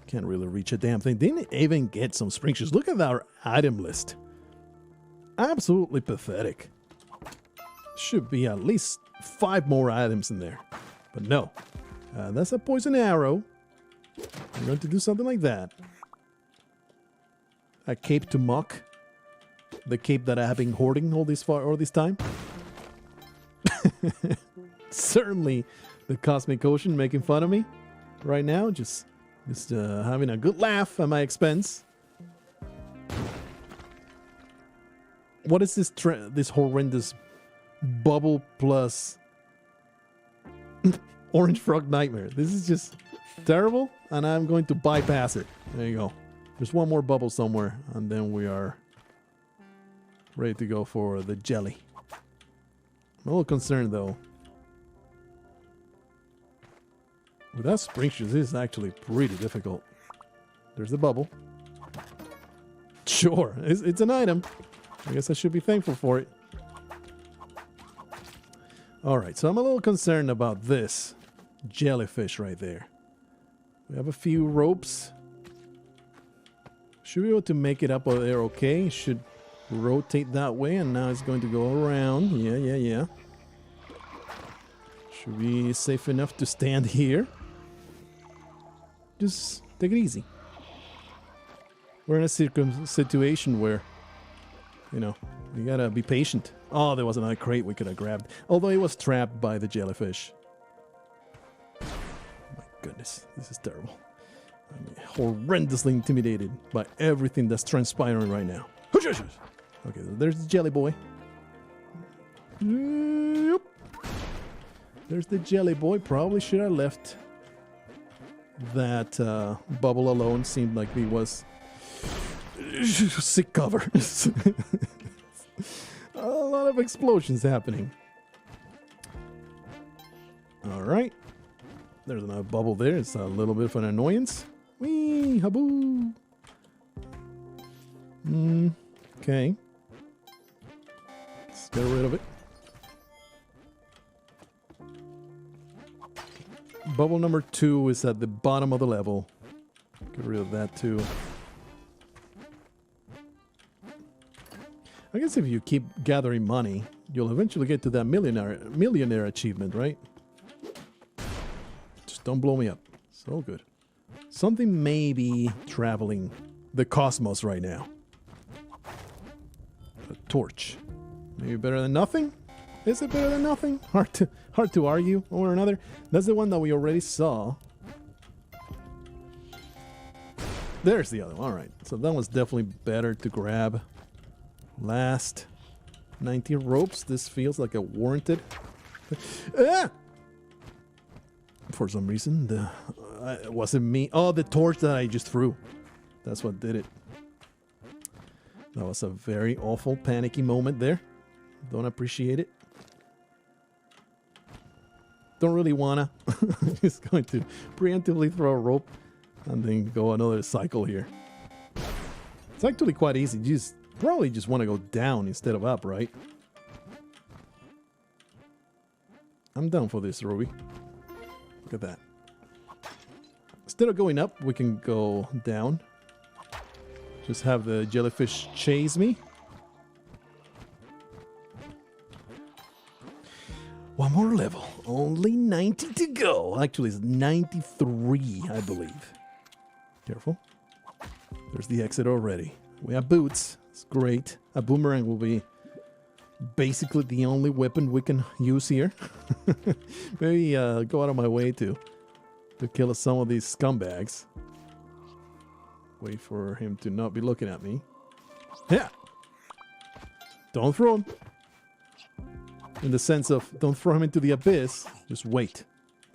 Can't really reach a damn thing. Didn't even get some spring shoes. Look at our item list. Absolutely pathetic. Should be at least 5 more items in there. But no. That's a poison arrow. I'm going to do something like that. A cape to mock. The cape that I have been hoarding all this time. Certainly the cosmic ocean making fun of me right now. Just having a good laugh at my expense. What is this horrendous bubble plus orange frog nightmare? This is just terrible, and I'm going to bypass it. There you go. There's one more bubble somewhere, and then we are ready to go for the jelly. I'm a little concerned though. Without spring shoes, this is actually pretty difficult. There's the bubble. Sure, it's an item. I guess I should be thankful for it. Alright, so I'm a little concerned about this jellyfish right there. We have a few ropes. Should be able to make it up over there okay. Should rotate that way, and now it's going to go around. Yeah. Should be safe enough to stand here. Just Take it easy. We're in a situation where, you know, we gotta be patient. Oh, there was another crate we could have grabbed. Although it was trapped by the jellyfish. My goodness, this is terrible. I'm horrendously intimidated by everything that's transpiring right now. Okay, so there's the jelly boy. Yep. There's the jelly boy. Probably should have left that bubble alone. Seemed like he was sick cover. A lot of explosions happening. Alright. There's another bubble there. It's a little bit of an annoyance. Whee! Haboo! Okay. Let's get rid of it. Bubble number 2 is at the bottom of the level. Get rid of that too. I guess if you keep gathering money, you'll eventually get to that millionaire achievement, right? Just don't blow me up. So good. Something may be traveling the cosmos right now. A torch. Maybe better than nothing? Is it better than nothing? Hard to argue one or another. That's the one that we already saw. There's the other one. Alright. So that was definitely better to grab. Last 19 ropes. This feels like a warranted. Ah! For some reason, it wasn't me. Oh, the torch that I just threw. That's what did it. That was a very awful, panicky moment there. Don't appreciate it. Don't really wanna. I'm just going to preemptively throw a rope and then go another cycle here. It's actually quite easy. You just probably just want to go down instead of up, right? I'm down for this, Ruby. Look at that. Instead of going up, we can go down. Just have the jellyfish chase me. One more level. Only 90 to go. Actually, it's 93, I believe. Careful. There's the exit already. We have boots. It's great. A boomerang will be basically the only weapon we can use here. Maybe go out of my way to kill some of these scumbags. Wait for him to not be looking at me. Yeah. Don't throw him. In the sense of, don't throw him into the abyss. Just wait.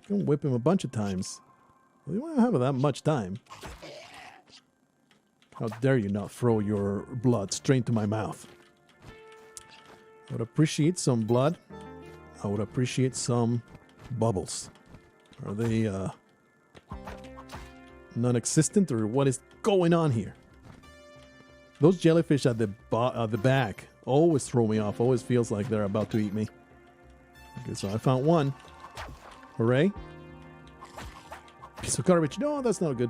You can whip him a bunch of times. Well, you won't have that much time. How dare you not throw your blood straight into my mouth. I would appreciate some blood. I would appreciate some bubbles. Are they non-existent, or what is going on here? Those jellyfish at the back always throw me off. Always feels like they're about to eat me. Okay, so I found one. Hooray. Piece of garbage. No, that's not good.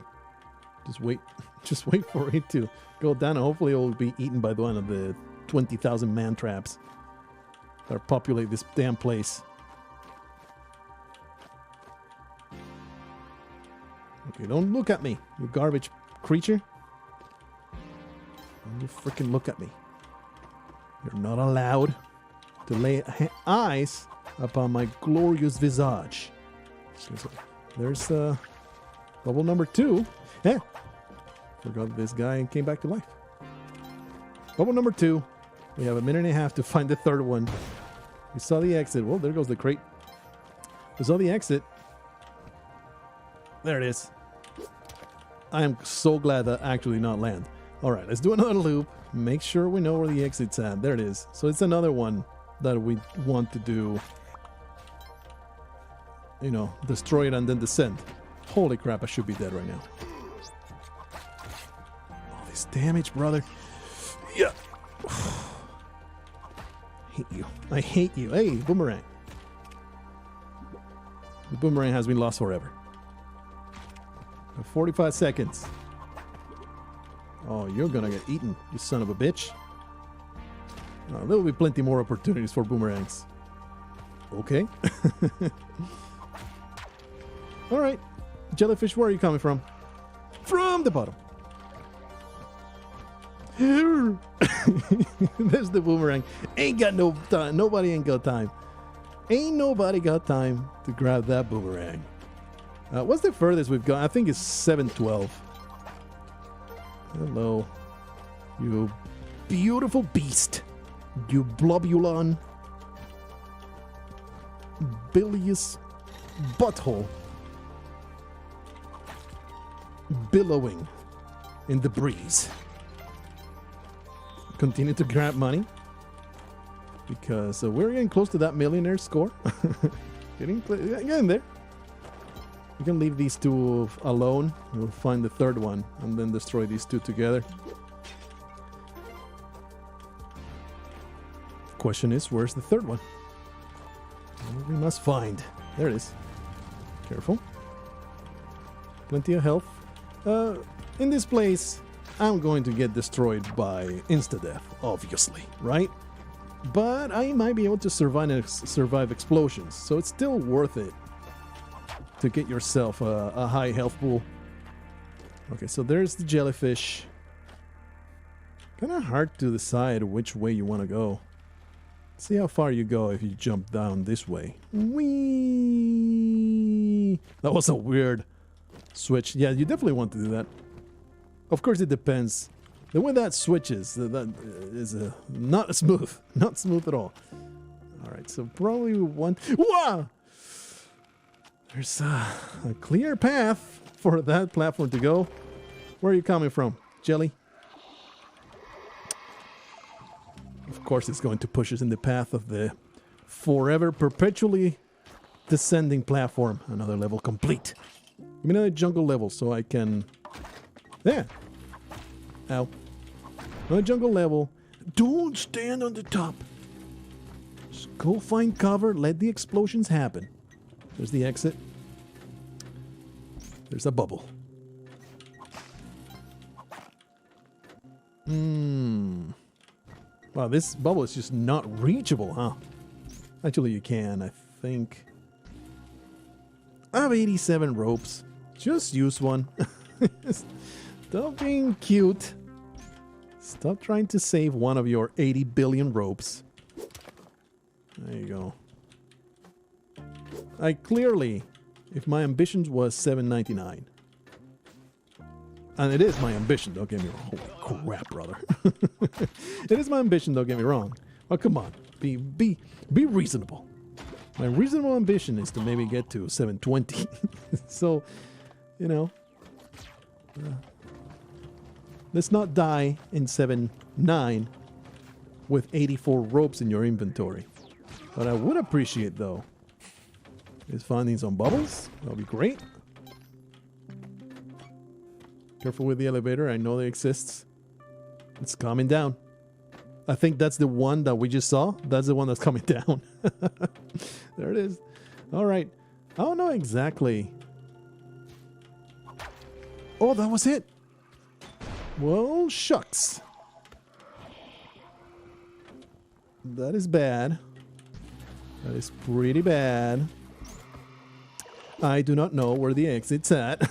Just wait. Just wait for it to go down, and hopefully it will be eaten by one of the 20,000 man traps that populate this damn place. Okay, don't look at me, you garbage creature. Don't you freaking look at me. You're not allowed to lay eyes upon my glorious visage. Okay, so there's bubble number 2. Yeah. Forgot this guy came back to life. Bubble number 2. We have a minute and a half to find the third one. We saw the exit. Well, there goes the crate. We saw the exit. There it is. I am so glad that I actually not land. All right, let's do another loop. Make sure we know where the exit's at. There it is. So it's another one that we want to do. You know, destroy it and then descend. Holy crap, I should be dead right now. All this damage, brother. Yeah. Hate you. I hate you. Hey, boomerang. The boomerang has been lost forever. 45 seconds. Oh, you're gonna get eaten, you son of a bitch. There will be plenty more opportunities for boomerangs. Okay. Alright. Jellyfish, where are you coming from? from the bottom. There's the boomerang. Ain't got no time. Nobody ain't got time. Ain't nobody got time to grab that boomerang. What's the furthest we've got? I think it's 712. Hello, you beautiful beast. You blobulon. Bilious butthole. Billowing in the breeze. Continue to grab money. Because we're getting close to that millionaire score. Getting there. We can leave these two alone. We'll find the third one and then destroy these two together. Question is, where's the third one? We must find. There it is. Careful. Plenty of health. In this place, I'm going to get destroyed by insta-death, obviously, right? But I might be able to survive explosions, so it's still worth it to get yourself a high health pool. Okay, so there's the jellyfish. Kind of hard to decide which way you want to go. See how far you go if you jump down this way. Whee! That was a weird switch. Yeah, you definitely want to do that. Of course, it depends. The way that switches, that is not smooth. Not smooth at all. Alright, so probably we want... Wow! There's a clear path for that platform to go. Where are you coming from, Jelly? Of course, it's going to push us in the path of the forever, perpetually descending platform. Another level complete. Give me another jungle level so I can... There! Ow. Another jungle level. Don't stand on the top. Just go find cover, let the explosions happen. There's the exit. There's a bubble. Wow, this bubble is just not reachable, huh? Actually, you can, I think. I have 87 ropes. Just use one. Stop being cute. Stop trying to save one of your 80 billion ropes. There you go. I clearly, if my ambition was 799, and it is my ambition, don't get me wrong. Holy crap, brother. It is my ambition, don't get me wrong. Oh, come on. Be reasonable. My reasonable ambition is to maybe get to 720. So, you know, let's not die in 7-9 with 84 ropes in your inventory. What I would appreciate, though, is finding some bubbles. That'll be great. Careful with the elevator. I know it exists. It's coming down. I think that's the one that we just saw. That's the one that's coming down. There it is. All right. I don't know exactly. Oh, that was it. Well, shucks. That is bad. That is pretty bad. I do not know where the exit's at.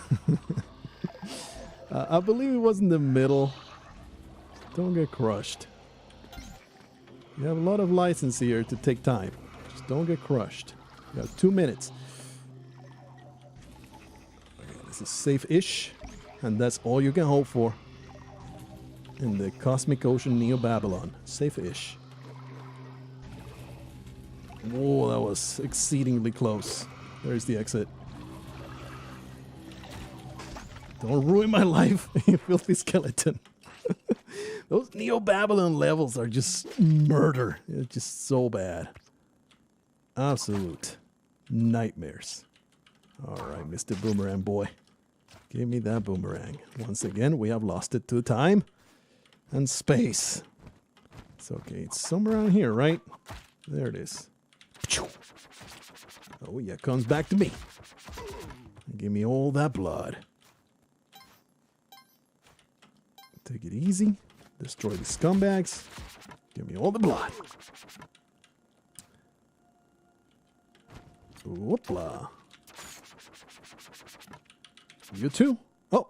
I believe it was in the middle. Don't get crushed. You have a lot of license here to take time. Just don't get crushed. You have 2 minutes. This is safe-ish, and that's all you can hope for in the cosmic ocean Neo-Babylon. Safe-ish. Whoa, that was exceedingly close. There's the exit. Don't ruin my life, you filthy skeleton. Those Neo-Babylon levels are just murder. It's just so bad. Absolute nightmares. Alright, Mr. Boomerang Boy. Give me that boomerang. Once again, we have lost it to time and space. It's okay. It's somewhere around here, right? There it is. Oh, yeah, comes back to me. Give me all that blood. Take it easy. Destroy the scumbags. Give me all the blood. Whoopla. You too. Oh,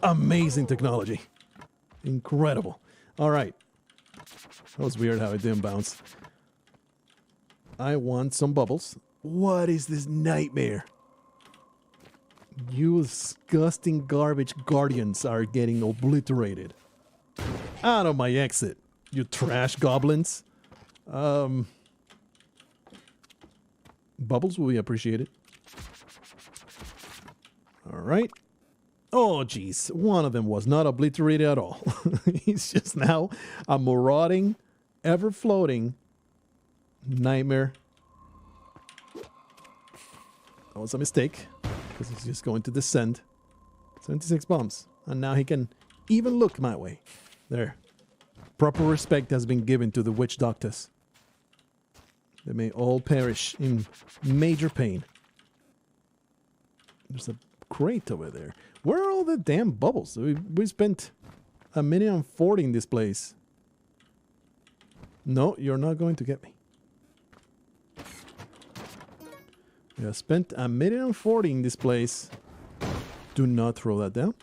Amazing technology. Incredible. All right. That was weird how it didn't bounce. I want some bubbles. What is this nightmare? You disgusting garbage guardians are getting obliterated. Out of my exit, you trash goblins. Bubbles will be appreciated. All right. Oh, geez. One of them was not obliterated at all. He's just now a marauding, ever-floating nightmare. That was a mistake, because he's just going to descend. 76 bombs. And now he can even look my way. There. Proper respect has been given to the witch doctors. They may all perish in major pain. There's a crate over there. Where are all the damn bubbles? We spent a minute and 40 in this place. No, you're not going to get me. We have spent a minute and 40 in this place. Do not throw that down.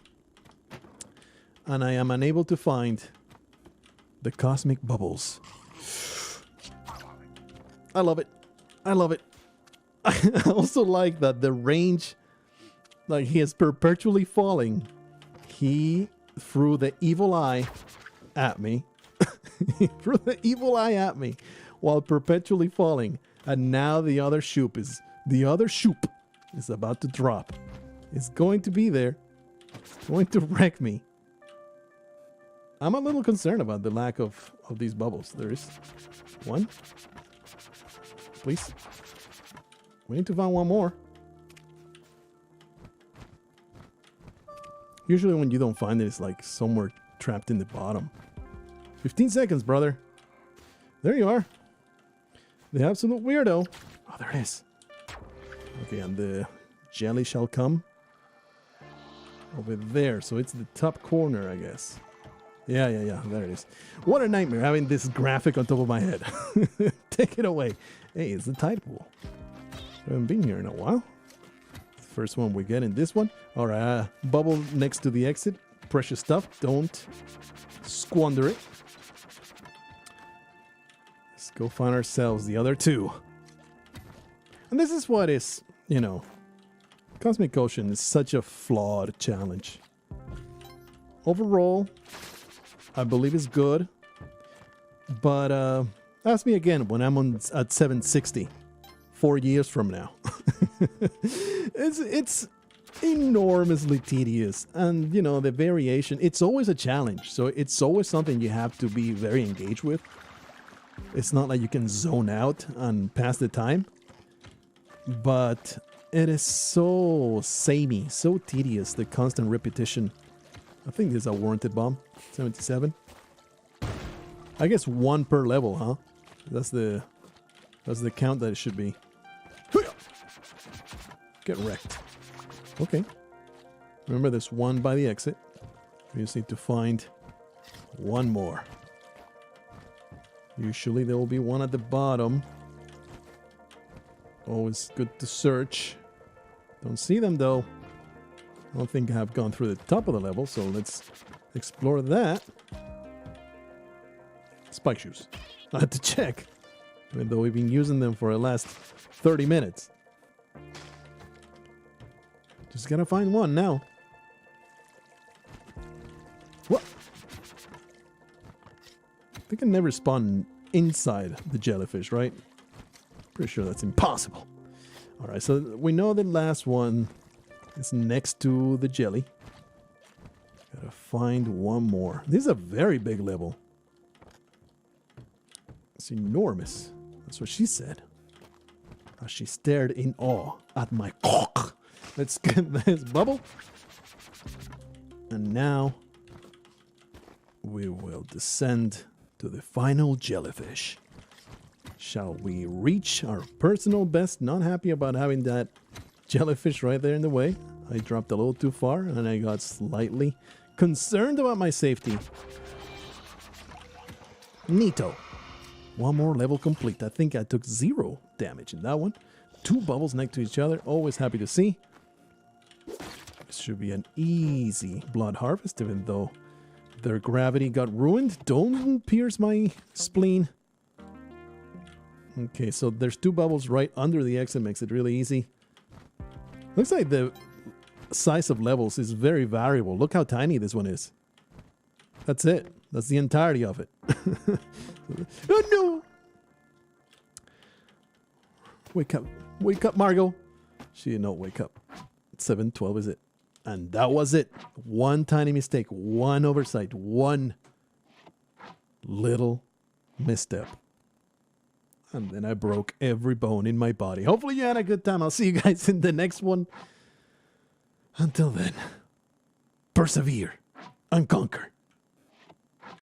And I am unable to find the cosmic bubbles. I love it. I love it. I also like that the range, like he is perpetually falling. He threw the evil eye at me. He threw the evil eye at me while perpetually falling. And now the other shoop is about to drop. It's going to be there. It's going to wreck me. I'm a little concerned about the lack of these bubbles. There is one. Please. We need to find one more. Usually when you don't find it, it's like somewhere trapped in the bottom. 15 seconds, brother. There you are. The absolute weirdo. Oh, there it is. Okay, and the jelly shall come over there. So it's the top corner, I guess. Yeah. There it is. What a nightmare having this graphic on top of my head. Take it away. Hey, it's the tide pool. I haven't been here in a while. First one we get in this one. All right, bubble next to the exit. Precious stuff. Don't squander it. Let's go find ourselves the other two. And this is what is, you know, Cosmic Ocean is such a flawed challenge. Overall, I believe it's good. But ask me again when I'm at 760. 4 years from now. It's enormously tedious, and you know the variation, it's always a challenge, so it's always something you have to be very engaged with. It's not like you can zone out and pass the time, but it is so samey, so tedious, the constant repetition. I think this is a warranted bomb. 77. I guess one per level, huh? That's the count that it should be. Get wrecked. Okay. Remember, there's one by the exit. We just need to find one more. Usually there will be one at the bottom. Always good to search. Don't see them though. I don't think I have gone through the top of the level, so let's explore that. Spike shoes. I had to check. Even though we've been using them for the last 30 minutes. Just gotta find one now. What? They can never spawn inside the jellyfish, right? Pretty sure that's impossible. Alright, so we know the last one is next to the jelly. Gotta find one more. This is a very big level. It's enormous. That's what she said. As she stared in awe at my cock. Let's get this bubble. And now we will descend to the final jellyfish. Shall we reach our personal best? Not happy about having that jellyfish right there in the way. I dropped a little too far and I got slightly concerned about my safety. Neato. One more level complete. I think I took 0 damage in that one. 2 bubbles next to each other. Always happy to see. should be an easy blood harvest, even though their gravity got ruined. Don't pierce my spleen. Okay, so there's 2 bubbles right under the exit, makes it really easy. Looks like the size of levels is very variable. Look how tiny this one is. That's it. That's the entirety of it. Oh no! Wake up. Wake up, Margot. She did not wake up. 7:12 is it. And that was it. One tiny mistake. One oversight. One little misstep. And then I broke every bone in my body. Hopefully you had a good time. I'll see you guys in the next one. Until then, persevere and conquer.